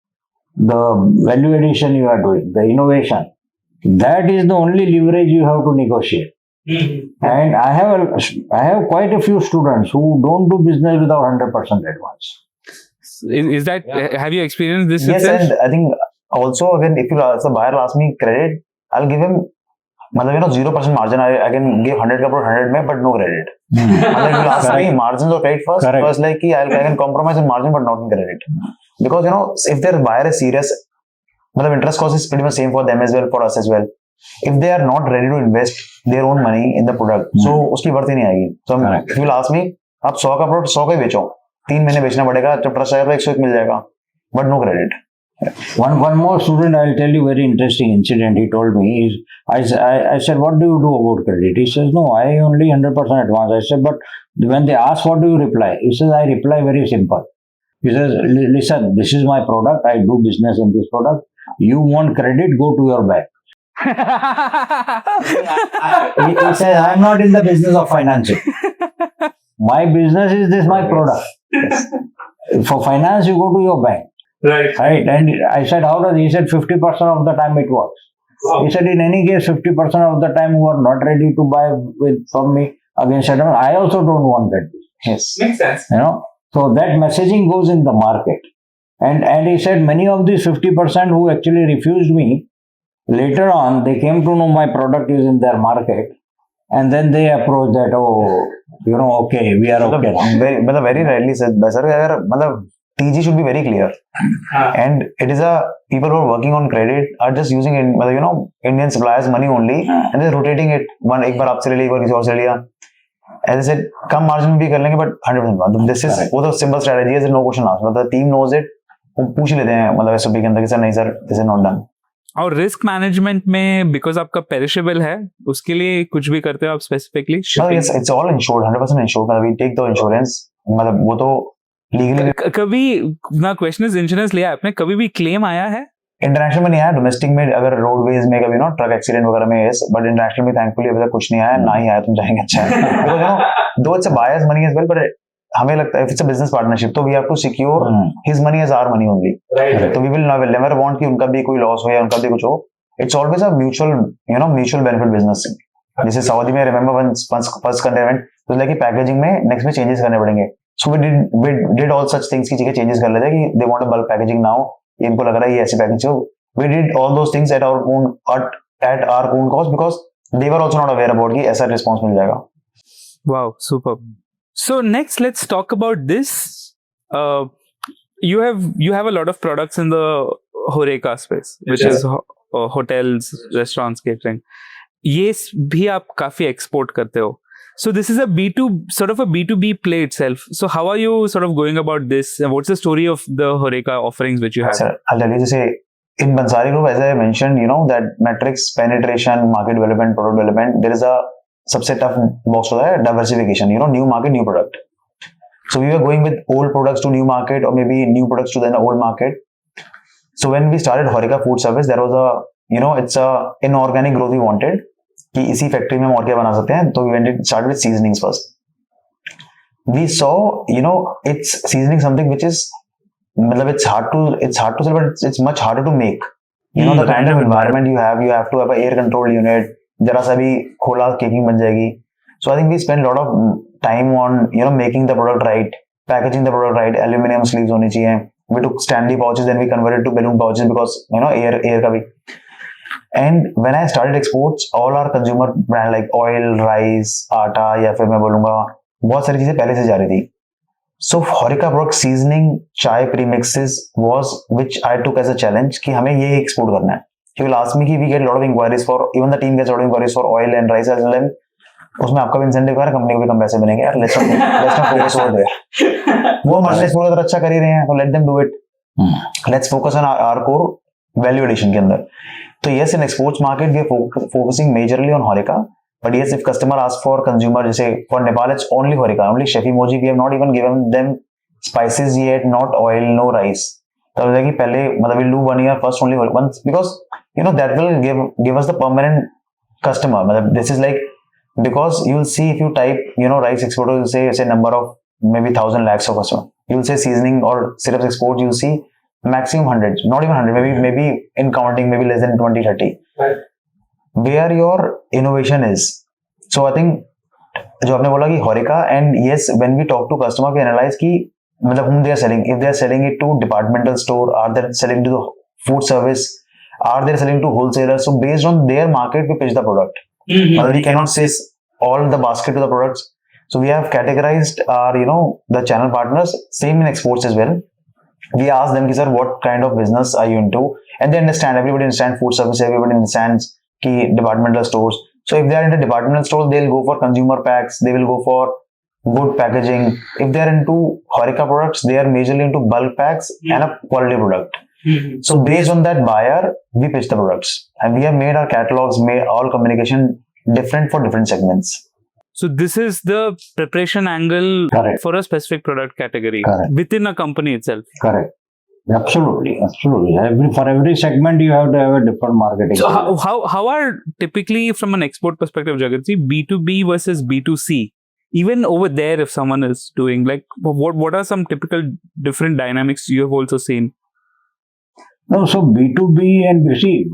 the value addition you are doing, the innovation. That is the only leverage you have to negotiate. And I have quite a few students who don't do business without 100% advance. Is that, have you experienced this Yes, itself? and I think also again, if the buyer asks me credit, I'll give him, 0% margin. I can give 100 ka 100 mein, but no credit. If you ask me margins or credit first, first like I can compromise on margin but not in credit. Because if their buyer is serious, interest cost is pretty much same for them as well, for us as well. If they are not ready to invest their own money in the product, so उसकी worth ही नहीं आएगी. So if you will ask me, आप 100 का product 100 का ही बेचो, 3 महीने बेचना पड़ेगा, जब ट्रस्ट आएगा तो 101 मिल जाएगा, but no credit. One more student, I'll tell you very interesting incident. He told me, I said, "What do you do about credit?" He says, "No, I only 100% advance." I said, "But when they ask, what do you reply?" He says, "I reply very simple." He says, "Listen, this is my product. I do business in this product. You want credit? Go to your bank." He says, "I'm not in the business of financing. My business is this, my product. For finance, you go to your bank." Right. And I said, "How does?" He said, 50% of the time it works. Wow. He said, "In any case, 50% of the time who are not ready to buy from me against advance, I also don't want that." Yes. Makes sense. So that messaging goes in the market. And he said, many of these 50% who actually refused me, later on, they came to know my product is in their market. And then they approach that, okay, we are okay. Very rarely said, sir, TG should be very clear. And it is people who are working on credit are just using Indian suppliers money only, and they're rotating it. एक बार आपसे ले लिया, एक बार किसी और से ले लिया. As I said, come margin में भी कर लेंगे, but 100%. This is वो तो simple strategy है, no question asked. The team knows it. वो पूछ लेते हैं SOP के अंदर कि सर नहीं sir, this is not done. और रिस्क मैनेजमेंट में, बिकॉज आपका पेरिशेबल है, उसके लिए कुछ भी करते हो आप specifically? Yes, it's all insured, 100% insured. We take the insurance. वो तो लीगली. कभी ना क्वेश्चन इज, इंश्योरेंस लिया आपने, कभी भी क्लेम आया है? इंटरनेशनल में नहीं आया, डोमेस्टिक में अगर रोडवेज में कभी ट्रक एक्सीडेंट वगैरह में यस, बट इंटरनेशनल में थैंकफुली अभी तक कुछ नहीं आया, ना ही आया तुम जाएंगे अच्छा है. Because though it's a buyer's money as well, but हमें लगता है if it's a business partnership तो we have to secure his money as our money only. तो वी विल नेवर वांट कि उनका भी कोई लॉस हो या उनका भी कुछ हो. It's always a mutual benefit business. जैसे सऊदी में रिमेंबर फर्स्ट कंट्री इवेंट तो लाइक पैकेजिंग में नेक्स्ट में चेंजेस करने पड़ेंगे. So we did all such things की चीजें चेंजेस कर लेते हैं कि they want a bulk packaging now. इनको लग रहा है ये ऐसी packaging. So we did all those things at our own cost because they were also not aware about कि ऐसा response मिल जाएगा. Wow, superb. So next, let's talk about this. You have a lot of products in the HORECA space, which is hotels, restaurants, catering. ये भी आप काफी export करते हो. So this is a B2B play itself. So how are you sort of going about this? And what's the story of the HORECA offerings which you have? Sir, I'll tell you, say in Pansari Group, as I mentioned, that metrics, penetration, market development, product development, there is a subset of box for that diversification. New market, new product. So we were going with old products to new market, or maybe new products to then the old market. So when we started HORECA Food Service, there was it's a inorganic growth we wanted. कि इसी factory में हम और क्या बना सकते हैं. तो we started with seasonings first. We saw, it's seasoning something which is, it's hard to sell, but it's much harder to make. The kind of environment you have to have an air controlled unit. जरा सा भी खोला caking बन जाएगी. So I think we spend a lot of time on making the product right, packaging the product right. Aluminum sleeves होनी चाहिए. We took Stanley pouches, then we converted to balloon pouches because air का भी. And when I started exports, all our consumer brand like oil, rice, आटा या फिर मैं बोलूँगा बहुत सारी चीजें पहले से जा रही थी. So HORECA product seasoning, chai premixes was which I took as a challenge कि हमें ये export करना है. He will ask me कि we get a lot of inquiries for, even the team gets a lot of inquiries for oil and rice as well. उसमें आपका भी incentive है, कंपनी को भी कम पैसे मिलेंगे यार. Let's not focus over there. वो हमारे एक्सपोर्ट अगर अच्छा कर ही रहे हैं तो let them do it. Let's focus on our core value addition के अंदर. So yes, in exports market we are focusing majorly on HORECA. But yes, if customer asks for consumer, जैसे for Nepal it's only HORECA, only chef emoji. We have not even given them spices yet, not oil, no rice. तब कि पहले मतलब we'll do 1 year first only once, because you know that will give us the permanent customer. मतलब this is like, because you'll see if you type rice export, you'll say number of maybe 1,000 lakhs of customer. You'll say seasoning or syrups export, you'll see maximum hundreds, not even 100, maybe in counting maybe less than 20, 30. Right. Where your innovation is. So I think जो आपने बोला कि HORECA, and yes, when we talk to customer, we analyze कि मतलब whom they are selling. If they are selling it to departmental store, are they selling to the food service, are they selling to wholesalers? So based on their market, we pitch the product. But we cannot say all the basket to the products. So we have categorized our the channel partners. Same in exports as well. We ask them, sir, what kind of business are you into? And they understand. Everybody understands food service. Everybody understands key departmental stores. So if they are into departmental stores, they'll go for consumer packs. They will go for good packaging. If they are into HORECA products, they are majorly into bulk packs and a quality product. So based on that buyer, we pitch the products, and we have made our catalogs, made all communication different for different segments. So this is the preparation angle. Correct. For a specific product category. Correct. Within a company itself. Correct. Absolutely. For every segment, you have to have a different marketing. So how are typically, from an export perspective, Jagat ji, B2B versus B2C? Even over there, if someone is doing, like, what are some typical different dynamics you have also seen? No, so B2B and B2C,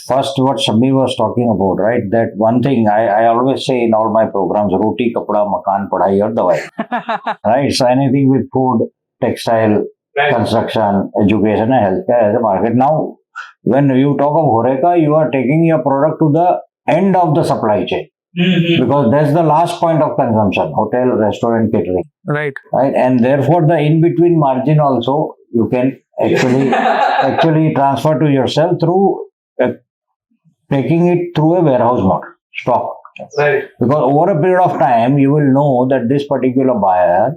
first what Shammi was talking about, right? That one thing I always say in all my programs, roti, kapda, makan, padhai or dawai. Right? So anything with food, textile, construction, education and healthcare as a market. Now, when you talk of HORECA, you are taking your product to the end of the supply chain. Because that's the last point of consumption, hotel, restaurant, catering. Right. And therefore the in-between margin also you can actually transfer to yourself through taking it through a warehouse model, stock. Right. Because over a period of time, you will know that this particular buyer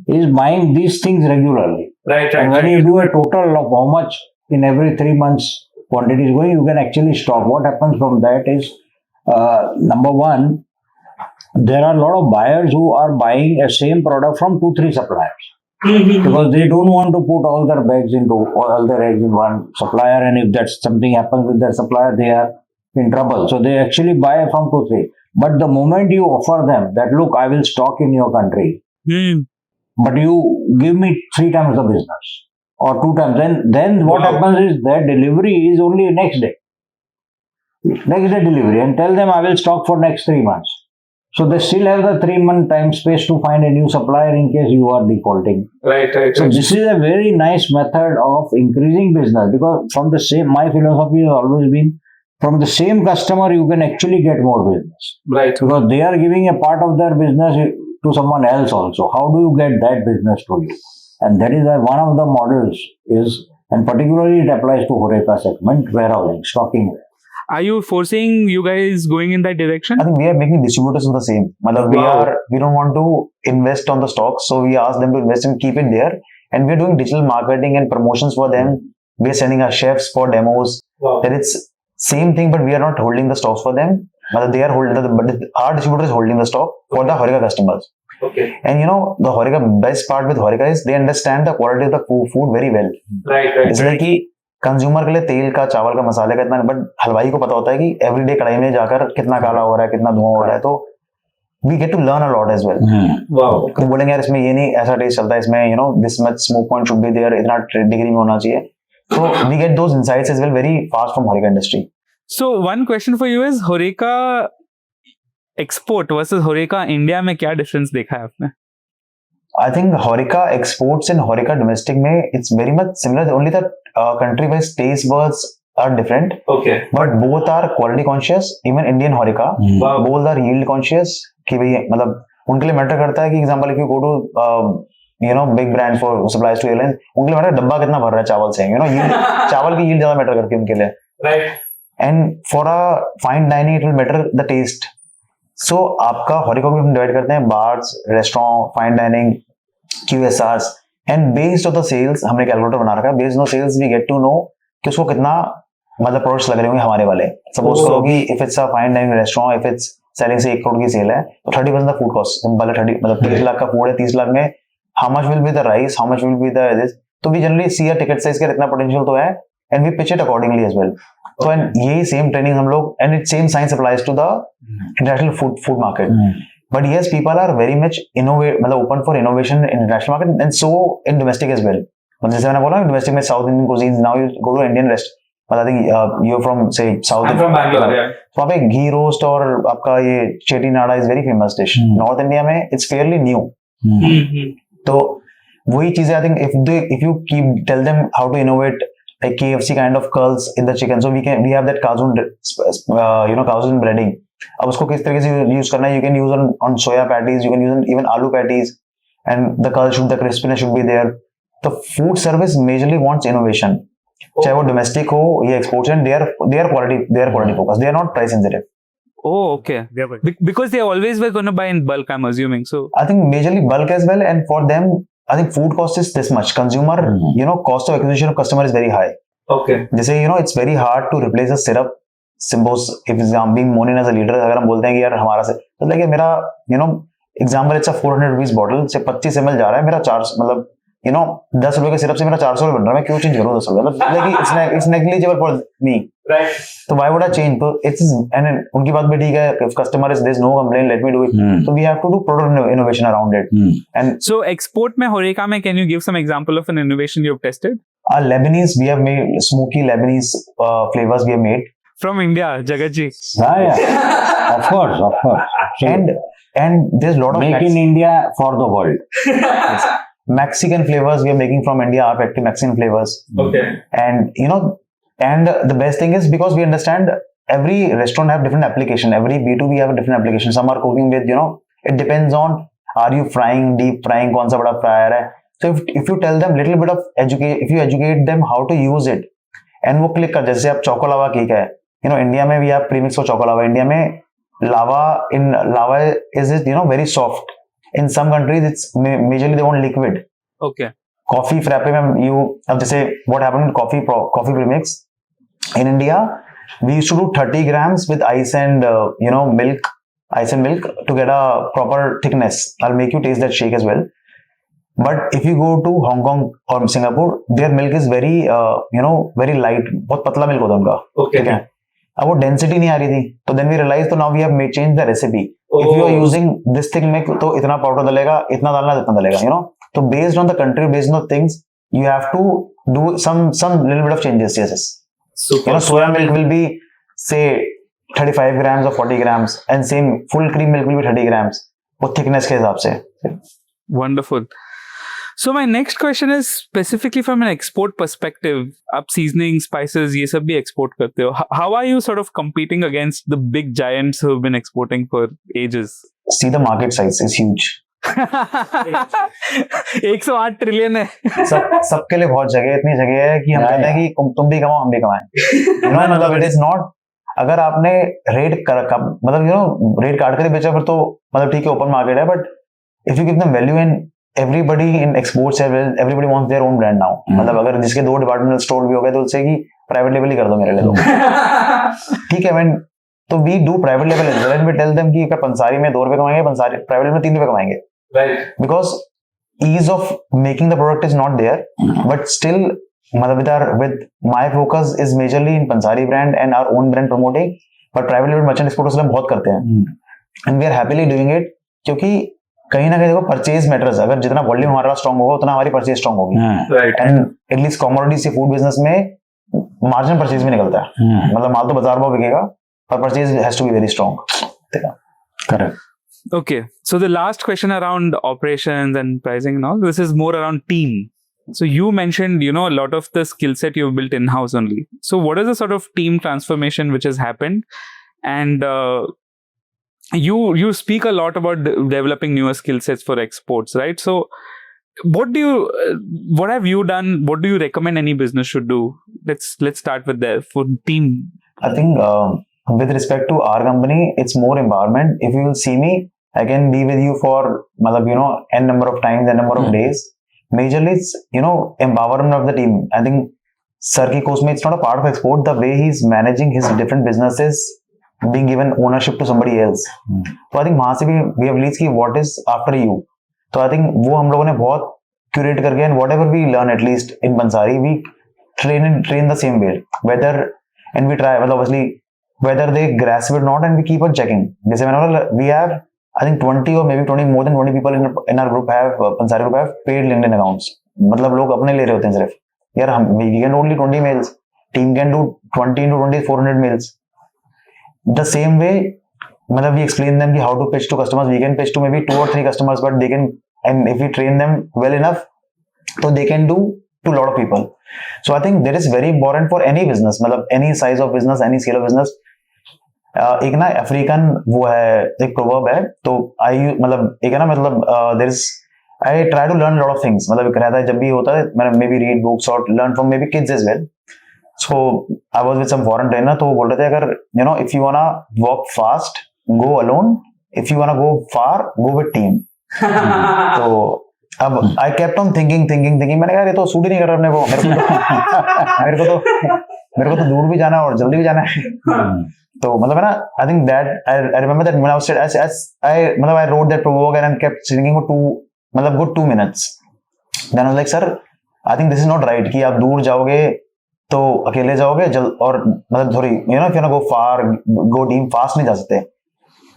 is buying these things regularly. Right. And when you do a total of how much in every 3 months quantity is going, you can actually stock. What happens from that is, number one, there are a lot of buyers who are buying a same product from 2-3 suppliers. Because they don't want to put all their eggs in one supplier, and if that something happens with their supplier, they are in trouble. So they actually buy from 2-3. But the moment you offer them that, look, I will stock in your country, but you give me 3 times the business or 2 times, then what happens is their delivery is only next day delivery, and tell them I will stock for next 3 months. So they still have the 3-month time space to find a new supplier in case you are defaulting. Right. So this is a very nice method of increasing business, because from the same, my philosophy has always been, from the same customer you can actually get more business. Right. Because they are giving a part of their business to someone else also. How do you get that business to you? And that is one of the models is, and particularly it applies to HORECA segment, warehousing, stocking. Are you foreseeing you guys going in that direction? I think we are making distributors of the same. We don't want to invest on the stock, so we ask them to invest and keep it there. And we are doing digital marketing and promotions for them. We are sending our chefs for demos. That it's same thing, but we are not holding the stocks for them. They are holding but our distributor is holding the stock for the HORECA customers. Okay. And the HORECA, best part with HORECA is they understand the quality of the food very well. Right. It's like कि consumer के लिए तेल का, चावल का, मसाले का इतना, बट हलवाई को पता होता है कि एवरीडे कढ़ाई में जाकर कितना काला हो रहा है, कितना धुआं हो रहा है. तो we get to learn a lot as well. तो बोलेंगे यार इसमें ये नहीं, ऐसा टेस्ट चलता है इसमें, this much smoke point should be there, इतना डिग्री में होना चाहिए. So we get those insights as well very fast from HORECA industry. So one question for you is, HORECA export versus HORECA India में क्या difference देखा है आपने? I think HORECA exports and HORECA domestic में it's very much similar. Only that country-wise taste buds are different. Okay. But both are quality conscious. Even Indian HORECA, both are yield conscious. कि भाई मतलब उनके लिए matter करता है कि example if you go to big brand for supplies to airlines, उनके लिए मैटर डब्बा कितना भर रहा है चावल से. चावल की yield ज़्यादा मैटर करती है उनके लिए. Right. And for a fine dining it will matter the taste. So आपका HORECA भी हम डिवाइड करते हैं bars, restaurant, fine dining, QSRs, And based on the sales, हमने कैलकुलेटर बना रखा है, based on the sales we get to know कि उसको कितना मतलब प्रोडक्ट्स लग रहे होंगे हमारे वाले. सपोज करो कि if it's a fine dining restaurant, if it's selling से 1 करोड़ की सेल है तो 30% फूड कॉस्ट, मतलब 30 मतलब 30 लाख का फूड है, 30 लाख में how much will be the rice, how much will be the this. तो we generally see a ticket size का इतना potential तो है and we pitch it accordingly as well. So and यही same training हम लोग, and it same science applies to the international food market. But yes, people are very much मतलब open for innovation in international market and so in domestic as well. मतलब जैसे मैंने बोला domestic में South Indian cuisines, now you go to Indian rest. But I think you're from say South. I'm from Bangalore, yeah. तो वहाँ पे घी roast और आपका ये चेटी नाड़ा is very famous dish. North India में it's fairly new. तो वही चीजें I think if you tell them how to innovate like KFC kind of curls in the chicken, so we have that Kazun breading. अब उसको किस तरीके से use करना है, you can use on soya patties, you can use on even aloo patties, and the crispiness should be there. The food service majorly wants innovation. चाहे वो domestic हो या exports, and they are quality focused. They are not price sensitive. Oh, okay. Because they always were going to buy in bulk, I'm assuming. So I think majorly bulk as well, and for them, I think food cost is this much. Consumer, cost of acquisition of customer is very high. Okay. जैसे it's very hard to replace a syrup. Suppose if I'm being known as a leader, अगर हम बोलते हैं कि यार हमारा से तो like मेरा example it's a 400 rupees bottle से 25 ml जा रहा है, मेरा 4 मतलब 10 रुपए के सिरप से मेरा 400 रुपए बन रहा है, मैं क्यों चेंज करूँ 10 रुपए, मतलब like it's negligible for me. Right. So why would I change? So it's and उनकी बात भी ठीक है, if customer is there's no complaint, let me do it. So we have to do product innovation around it. And so export में HORECA में, can you give some example of an innovation you've tested? Lebanese, we have made smoky Lebanese flavors we have made. From India, Jagat Ji. Yeah. Of course. And there's a lot of make in India for the world. Yes. Mexican flavors we are making from India, our factory Mexican flavors. Okay. And and the best thing is because we understand every restaurant have different application. Every B2B have a different application. Some are cooking with it depends on are you frying, deep frying, कौन सा बड़ा fryer है. So if you tell them little bit of if you educate them how to use it, and वो click कर, जैसे आप choco lava cake है, India में we have premix for choco lava. India में lava is very soft. In some countries it's majorly they want liquid. Okay. Coffee frappe में अब जैसे what happened with coffee premix in India, we used to do 30 grams with ice and milk to get a proper thickness. I'll make you taste that shake as well. But if you go to Hong Kong or Singapore, their milk is very very light, बहुत पतला milk होता है उनका. Okay. अब वो density नहीं आ रही थी, तो देन वी रियलाइज, तो now we have change the recipe. If you are using this thing milk, तो इतना पाउडर डलेगा, इतना डालना, इतना डलेगा, तो based on the country, based on things, you have to do some little bit of changes. Yes. Super. Soya milk will be say 35 grams or 40 grams, and same full cream milk will be 30 grams, वो thickness के हिसाब से. Wonderful. So my next question is specifically from an export perspective. आप seasoning, spices, ये सब भी export करते हो. How are you sort of competing against the big giants who have been exporting for ages? See, the market size is huge. 108 trillion है. सबके लिए बहुत जगह, इतनी जगह है कि हम कहते हैं कि तुम भी कमाओ, हम भी कमाएं. मतलब it is not, अगर आपने रेट मतलब रेट काट कर बेचा फिर तो मतलब ठीक है, ओपन मार्केट है, but if you give them value and everybody in exports, everybody wants their own brand now. मतलब अगर जिसके 2 डिपार्टमेंटल स्टोर भी हो गए तो उससे कि प्राइवेट लेवल ही कर दो मेरे लिए, तो ठीक है. मैन तो we do private level as well, and we tell them कि अगर पंसारी में 2 रुपए कमाएंगे, पंसारी प्राइवेट में 3 रुपए कमाएंगे, right, because ease of making the product is not there. But still मतलब with my focus is majorly in Pansari brand and our own brand promoting, but private label merchant exporters हम बहुत करते हैं, and we are happily doing it, क्योंकि कहीं ना कहीं देखो परचेज मैटर्स. अगर जितना वॉल्यूम हमारा स्ट्रांग होगा उतना हमारी परचेज स्ट्रांग होगी, एंड एटलीस्ट कमोडिटी से फूड बिजनेस में मार्जिन परचेज में निकलता है. मतलब माल तो बाजार भाव बिकेगा, पर purchase has to be very strong. Correct. Okay, so the last question around operations and pricing and all, this is more around team. So you mentioned, a lot of the skill set you've built in-house only. So what is the sort of team transformation which has happened? And you speak a lot about developing newer skill sets for exports, right? So what have you done? What do you recommend any business should do? Let's start with that for team. I think with respect to our company, it's more empowerment. If you will see me, I can be with you for n number of times, n number of days, majorly it's, empowerment of the team. I think Sir ki course mein, it's not a part of export. The way he's managing his different businesses, being given ownership to somebody else. तो I think वहाँ से भी we have leads की what is after you. तो I think वो हम लोगों ने बहुत curate करके and whatever we learn at least in Pansari, we train the same way. And we try, well, obviously, whether they grasp it or not, and we keep on checking. जैसे whenever we have, I think 20 or maybe 20, more than 20 people in our group have, Pansari group have paid LinkedIn accounts. मतलब लोग अपने ले रहे होते हैं सिर्फ. यार we can do only 20 mails. Team can do 20 into 20, 400 mails. The same way, मतलब we explain them how to pitch to customers. We can pitch to maybe 2 or 3 customers, but they can, and if we train them well enough, so they can do to a lot of people. So I think that is very important for any business, मतलब any size of business, any scale of business. एक ना African वो है, एक proverb है, तो मतलब एक है ना, मतलब there is, I try to learn a lot of things. मतलब एक रहता है जब भी होता है, मैंने maybe read books or learn from maybe kids as well. So I was with some foreign trainer, तो वो बोल रहे थे अगर if you wanna walk fast, go alone. If you wanna go far, go with team. तो अब I kept on thinking. मैंने कहा ये तो सूट ही नहीं कर रहा अपने को, मेरे को तो दूर भी जाना है और जल्दी भी जाना है. तो मतलब है ना, I think that I remember that when I was मतलब I wrote that proverb and kept thinking for good 2 minutes. Then I was like, sir, I think this is not right कि आप दूर जाओगे तो अकेले जाओगे और मतलब थोड़ी if you wanna go far, go team, fast नहीं जा सकते.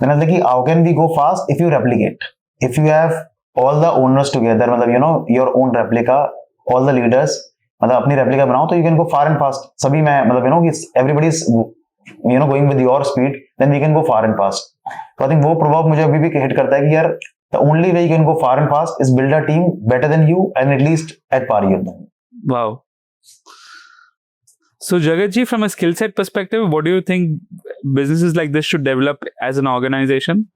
Then I was like, how can we go fast if you replicate? If you have all the owners together, मतलब your own replica, all the leaders, मतलब अपनी replica बनाओ तो you can go far and fast. सभी में मतलब everybody is going with your speed, then we can go far and fast. So I think वो प्रभाव मुझे अभी भी hit करता है कि यार the only way you can go far and fast is build a team better than you and at least at par with them. Wow. So Jagatji, from a skill set perspective, what do you think businesses like this should develop as an organization?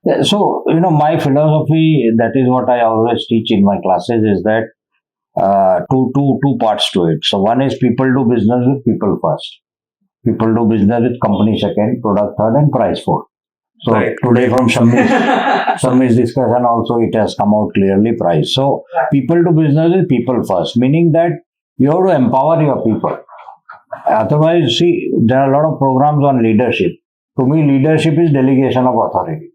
Yeah, so, my philosophy, that is what I always teach in my classes, is that two parts to it. So one is people do business with people first. People do business with company second, product third, and price fourth. So right. Today from Shammi's discussion also it has come out clearly price. So people do business with people first, meaning that you have to empower your people. Otherwise, see, there are a lot of programs on leadership. To me, leadership is delegation of authority.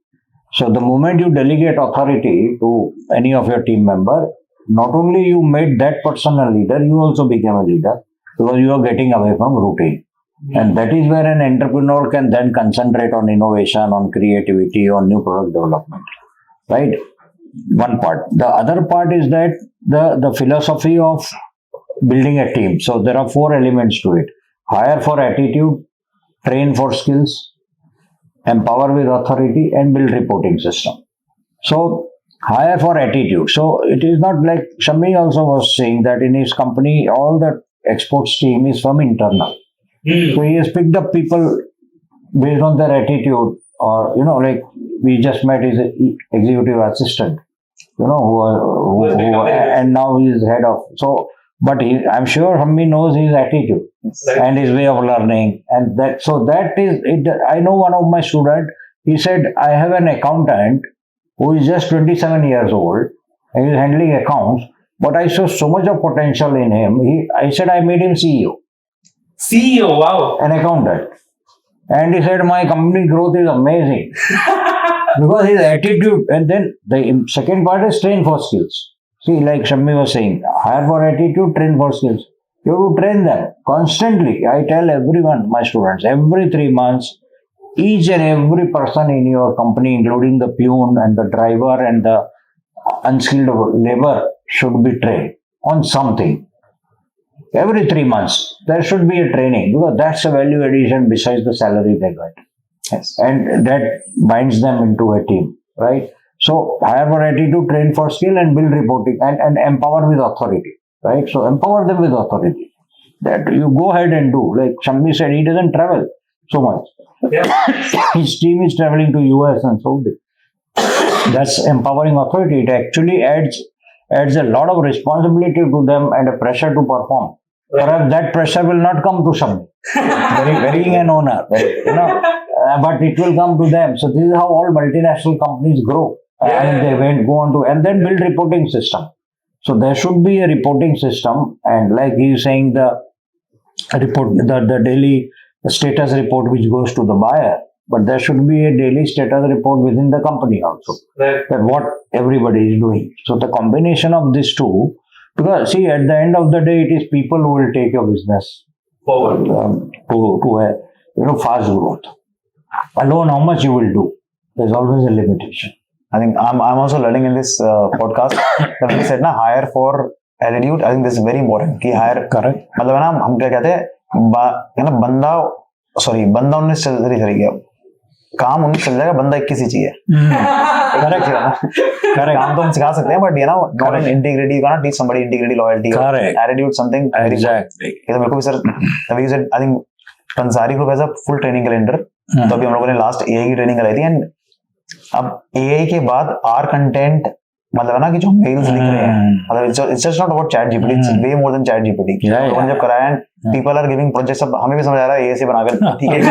So the moment you delegate authority to any of your team member, not only you made that person a leader, you also became a leader because you are getting away from routine. And that is where an entrepreneur can then concentrate on innovation, on creativity, on new product development. Right? One part. The other part is that the philosophy of building a team. So there are 4 elements to it. Hire for attitude, train for skills, empower with authority, and build reporting system. So hire for attitude. So it is not like Shammi also was saying that in his company, all the exports team is from internal. So he has picked up people based on their attitude, or like we just met his executive assistant, who and now he is head of. So, but I'm sure Shammi knows his attitude and his way of learning, and that. So that is it. I know one of my students. He said, I have an accountant who is just 27 years old and he is handling accounts, but I saw so much of potential in him. I said I made him CEO. CEO, wow. An accountant. And he said, my company growth is amazing. Because his attitude, and then the second part is train for skills. See, like Shammi was saying, hire for attitude, train for skills. You have to train them constantly. I tell everyone, my students, every 3 months, each and every person in your company, including the peon and the driver and the unskilled labor, should be trained on something. Every 3 months, there should be a training because that's a value addition besides the salary they get. Yes. And that binds them into a team, right? So, hire for attitude, train for skill, and build reporting and empower with authority, right? So, empower them with authority. That you go ahead and do. Like Shammi said, he doesn't travel so much. Yeah. His team is traveling to US and Saudi. That's empowering authority. It actually adds a lot of responsibility to them and a pressure to perform. Right. Perhaps that pressure will not come to Shammi, being an owner, but it will come to them. So this is how all multinational companies grow. Yeah. And they go on to, and then build reporting system. So there should be a reporting system, and like he's saying, the daily status report which goes to the buyer, but there should be a daily status report within the company also, Right. that what everybody is doing. So the combination of these two, because see, at the end of the day, it is people who will take your business Forward. to a fast growth. Alone, how much you will do? There's always a limitation. I think I'm also learning in this podcast that when you said na hire for attitude, I think this is very important. कि hire Correct. मतलब है ना हम क्या कहते हैं ना बंदा 19 चल रही काम 19 चल जाएगा, बंदा 21 ही चाहिए. Correct. काम तो हम सिखा सकते हैं, but not in integrity. You cannot teach somebody integrity, loyalty, Correct. attitude, something very Exactly. ये तो मेरे को भी सर तभी से I think Pansari Group has a full training calendar. तो अभी हम लोगों ने लास्ट AI की ट्रेनिंग कराई थी, एंड अब AI के बाद आर कंटेंट मतलब है ना कि जो मेल्स लिख रहे हैं, मतलब it's just not about ChatGPT, it's way more than ChatGPT. लोगों ने जब कराया and people are giving projects, अब हमें भी समझ आ रहा है AI से बनाकर ठीक है दे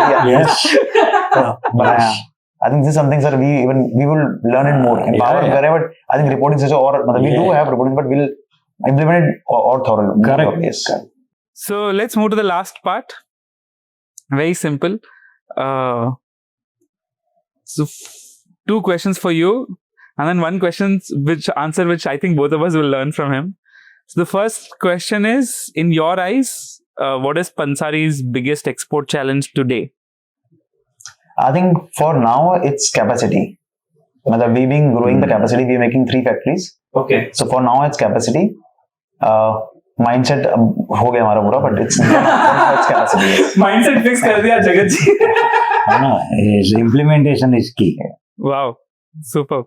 दिया. Yes. बनाया. I think this is something, sir, we will learn it more in power करें, but I think reporting से और मतलब we do have reporting, but we'll implement it or thorough. Correct. Yes. So let's move to the last part. Very simple. So two questions for you, and then one question which I think both of us will learn from him. So the first question is, in your eyes, what is Pansari's biggest export challenge today? I think for now it's capacity. मतलब we've been growing the capacity. We're making 3 factories. Okay. So for now it's capacity. Mindset हो गया हमारा पूरा, but it's capacity. Mindset fix कर दिया जगत जी. No, his implementation is key. Wow, super.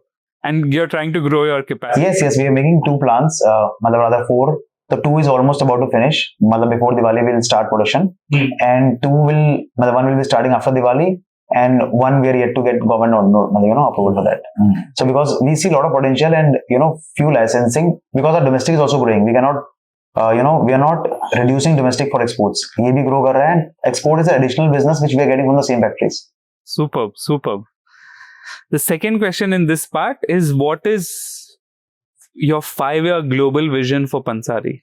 And you're trying to grow your capacity. Yes, we are making 2 plants. मतलब rather 4. The 2 is almost about to finish. मतलब before Diwali we'll start production, and 1 will be starting after Diwali, and 1 we are yet to get government approval for that. So because we see a lot of potential and few licensing, because our domestic is also growing. We cannot we are not reducing domestic for exports. ये भी grow कर रहा है, and export is an additional business which we are getting from the same factories. Superb. The second question in this part is, what is your 5-year global vision for Pansari?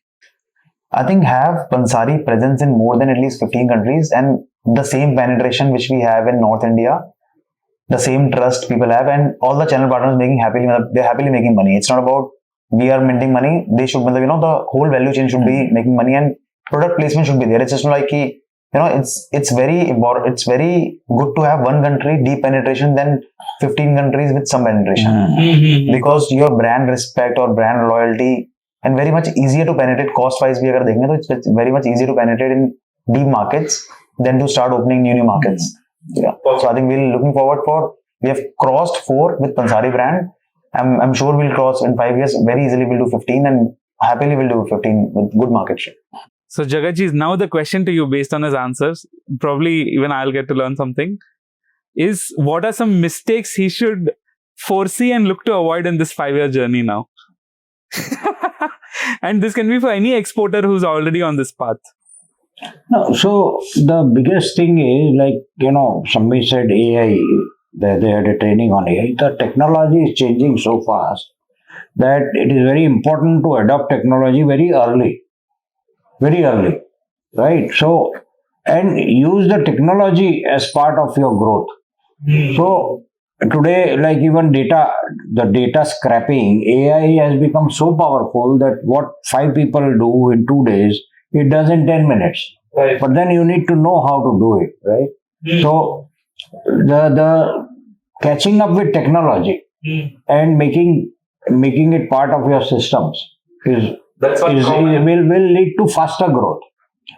I think have Pansari presence in more than at least 15 countries, and the same penetration which we have in North India, the same trust people have, and all the channel partners they're happily making money. It's not about we are minting money. They should, the whole value chain should be making money, and product placement should be there. It's just like it's very important. It's very good to have one country deep penetration than 15 countries with some penetration, because your brand respect or brand loyalty, and very much easier to penetrate cost wise. We agar dekhenge to it's very much easier to penetrate in deep markets than to start opening new markets. Yeah. So I think we're looking forward we have crossed 4 with Pansari brand. I'm sure we'll cross in 5 years very easily. We'll do 15, and happily we'll do 15 with good market share. So Jagatji, now the question to you, based on his answers, probably even I'll get to learn something, is what are some mistakes he should foresee and look to avoid in this 5-year journey now? And this can be for any exporter who's already on this path. No, so the biggest thing is, like, Shammi said AI, they had a training on AI. The technology is changing so fast that it is very important to adopt technology very early, right? So, and use the technology as part of your growth. So today, like even the data scrapping, AI has become so powerful that what 5 people do in 2 days, it does in 10 minutes. Right. But then you need to know how to do it, right? So the catching up with technology and making it part of your systems will lead to faster growth.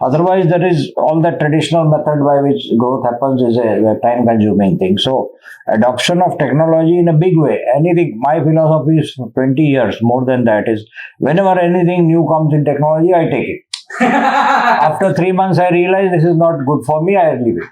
Otherwise, there is all the traditional method by which growth happens is a time-consuming thing. So, adoption of technology in a big way. Anything, my philosophy is 20 years, more than that, is whenever anything new comes in technology, I take it. After 3 months, I realize this is not good for me, I leave it.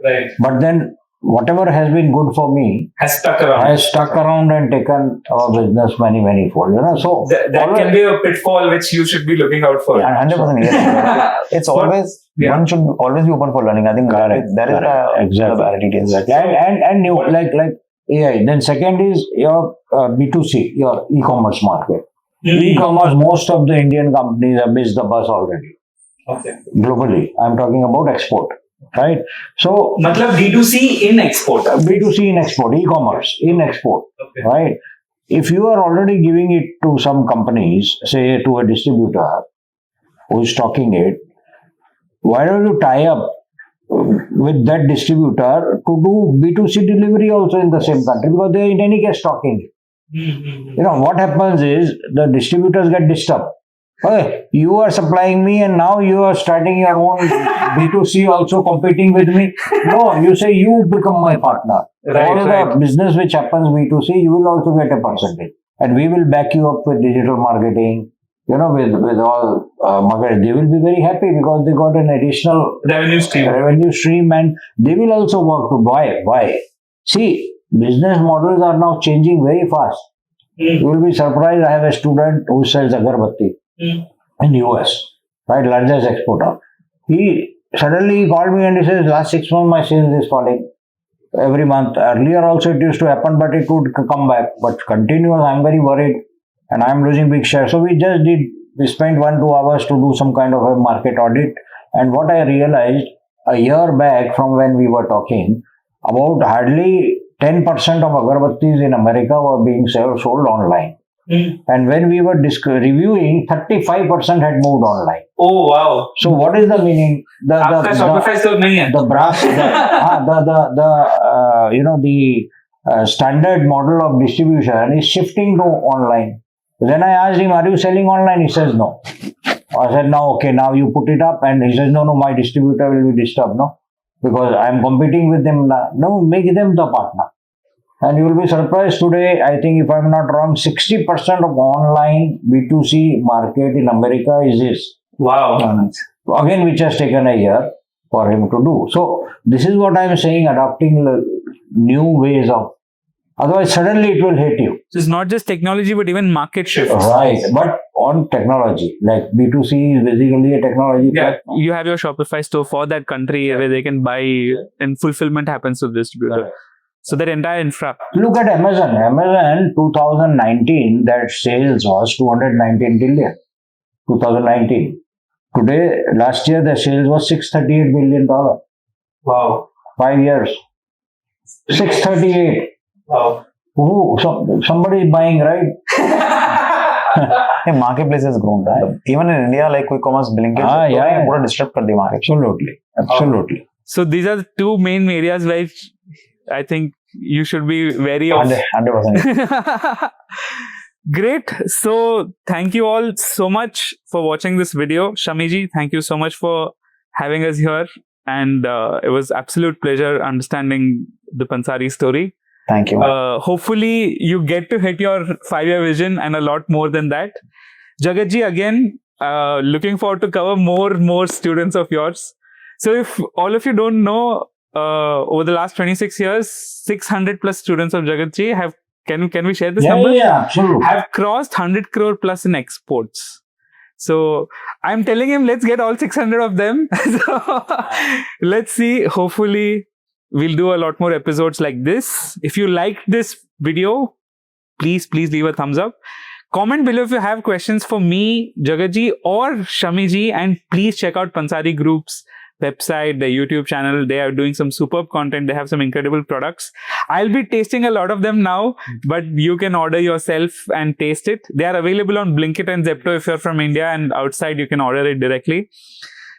Right. But then, whatever has been good for me Has stuck around and taken our business many fold. So that can be a pitfall which you should be looking out for. 100%. Yes. It's always one should always be open for learning. I think that is the reality. Exactly. And new like AI. Then second is your B2C, your e-commerce market. E-commerce, most of the Indian companies have missed the bus already. Okay. Globally, I'm talking about export, right? So, Matlab D2C in export. B2C in export, e-commerce in export, Okay. right? If you are already giving it to some companies, say to a distributor who is stocking it, why don't you tie up with that distributor to do B2C delivery also in the same country, because they are in any case stocking it. You know, what happens is the distributors get disturbed. Hey, you are supplying me and now you are starting your own B2C also competing with me. No, you say you become my partner. All the business which happens B2C, you will also get a percentage. And we will back you up with digital marketing, you know, with all market. They will be very happy because they got an additional revenue stream, and they will also work to buy. Why? See, business models are now changing very fast. You will be surprised. I have a student who sells agarbatti in US, right, largest exporter. He suddenly called me and he says, last 6 months my sales is falling every month. Earlier also it used to happen, but it would come back. But continuous, I'm very worried and I'm losing big share. So we spent 1-2 hours to do some kind of a market audit. And what I realized a year back from when we were talking, about hardly 10% of agarbattis in America were being sold online. And when we were reviewing, 35% had moved online. Oh wow! So what is the meaning? The brass, the standard model of distribution is shifting to online. Then I asked him, "Are you selling online?" He says, "No." I said, "No, okay, now you put it up." And he says, "No, my distributor will be disturbed, no, because I'm competing with them. No, make them the partner." And you will be surprised today, I think if I'm not wrong, 60% of online B2C market in America is this. Wow. Again, which has taken a year for him to do. So, this is what I'm saying, adopting new ways of, otherwise suddenly it will hit you. So it's not just technology, but even market shifts. Right, but on technology, like B2C is basically a technology platform. You have your Shopify store for that country where they can buy and fulfillment happens to the distributor. Right. So that entire infra. Look at Amazon. Amazon 2019, that sales was 219 billion. 2019. Today, last year, the sales was $638 billion. Wow. 5 years. 638. Wow. Ooh, somebody is buying, right? The marketplace has grown, right? Even in India, like quick commerce, Blinkit, pura disrupt kar diya market. Absolutely. So these are the two main areas where I think you should be wary of. 100%. Great. So thank you all so much for watching this video. Shammi ji, thank you so much for having us here. And it was absolute pleasure understanding the Pansari story. Thank you. Hopefully you get to hit your 5-year vision and a lot more than that. Jagat ji, again, looking forward to cover more students of yours. So if all of you don't know, over the last 26 years, 600 plus students of Jagat ji have, can we share this number? Yeah, absolutely. Have crossed 100 crore plus in exports. So I'm telling him, let's get all 600 of them. So let's see. Hopefully we'll do a lot more episodes like this. If you liked this video, please leave a thumbs up. Comment below if you have questions for me, Jagat ji or Shammi ji, and please check out Pansari Group's website, their YouTube channel. They are doing some superb content. They have some incredible products. I'll be tasting a lot of them now, but you can order yourself and taste it. They are available on Blinkit and Zepto if you're from India, and outside you can order it directly.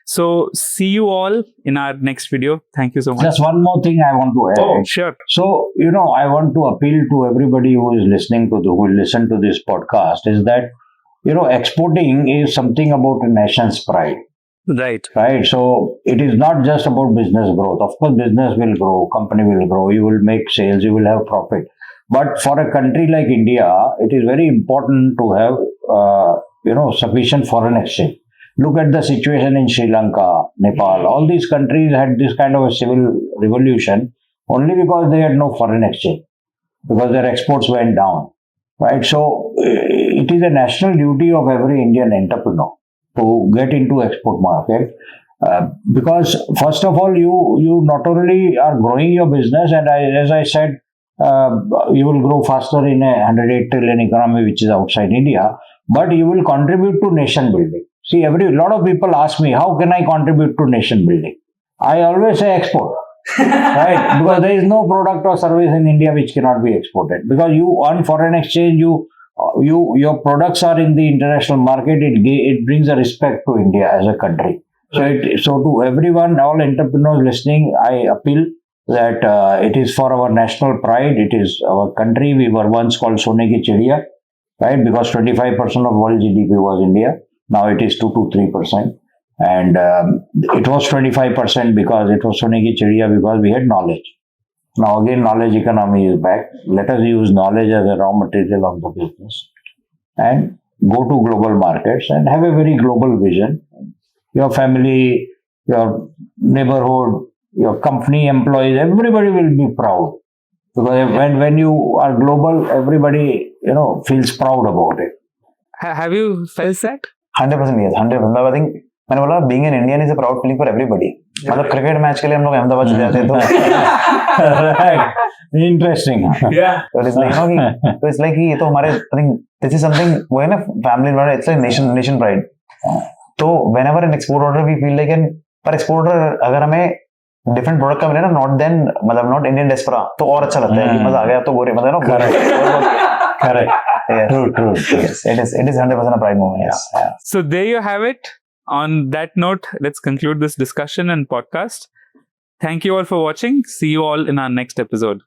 So see you all in our next video. Thank you so much. Just one more thing I want to add. Oh, sure. So, I want to appeal to everybody who is listening to who will listen to this podcast is that, exporting is something about a nation's pride. Right. So it is not just about business growth. Of course, business will grow, company will grow, you will make sales, you will have profit. But for a country like India, it is very important to have, sufficient foreign exchange. Look at the situation in Sri Lanka, Nepal. All these countries had this kind of a civil revolution only because they had no foreign exchange, because their exports went down. Right. So it is a national duty of every Indian entrepreneur to get into export market, because first of all, you not only are growing your business, and as I said, you will grow faster in a 108 trillion economy which is outside India, but you will contribute to nation building. See, a lot of people ask me, how can I contribute to nation building? I always say export. Right? Because there is no product or service in India which cannot be exported. Because you earn foreign exchange, your products are in the international market. It brings a respect to India as a country. So to everyone, all entrepreneurs listening, I appeal that it is for our national pride. It is our country. We were once called Sone ki Chidiya, right? Because 25% of world GDP was India. Now it is 2 to 3%. And it was 25% because it was Sone ki Chidiya because we had knowledge. Now again, knowledge economy is back. Let us use knowledge as a raw material of the business and go to global markets and have a very global vision. Your family, your neighborhood, your company employees, everybody will be proud. Because when you are global, everybody, feels proud about it. Have you felt that? 100% yes, 100%. I think मैंने बोला being an Indian is a proud feeling for everybody. मतलब cricket match के लिए हम लोग अहमदाबाद चले जाते हैं तो Interesting. Yeah. So it's like तो it's like ये तो हमारे I think this is something वो है ना family pride, it's like nation pride. तो whenever an export order we feel like पर export order अगर हमें different product का मिले ना not then मतलब not Indian diaspora तो और अच्छा लगता है कि मजा आ गया तो गोरे मतलब ना Correct. Yes. True. Yes, it is 100% a pride moment. Yes. Yeah. So there you have it. On that note, let's conclude this discussion and podcast. Thank you all for watching. See you all in our next episode.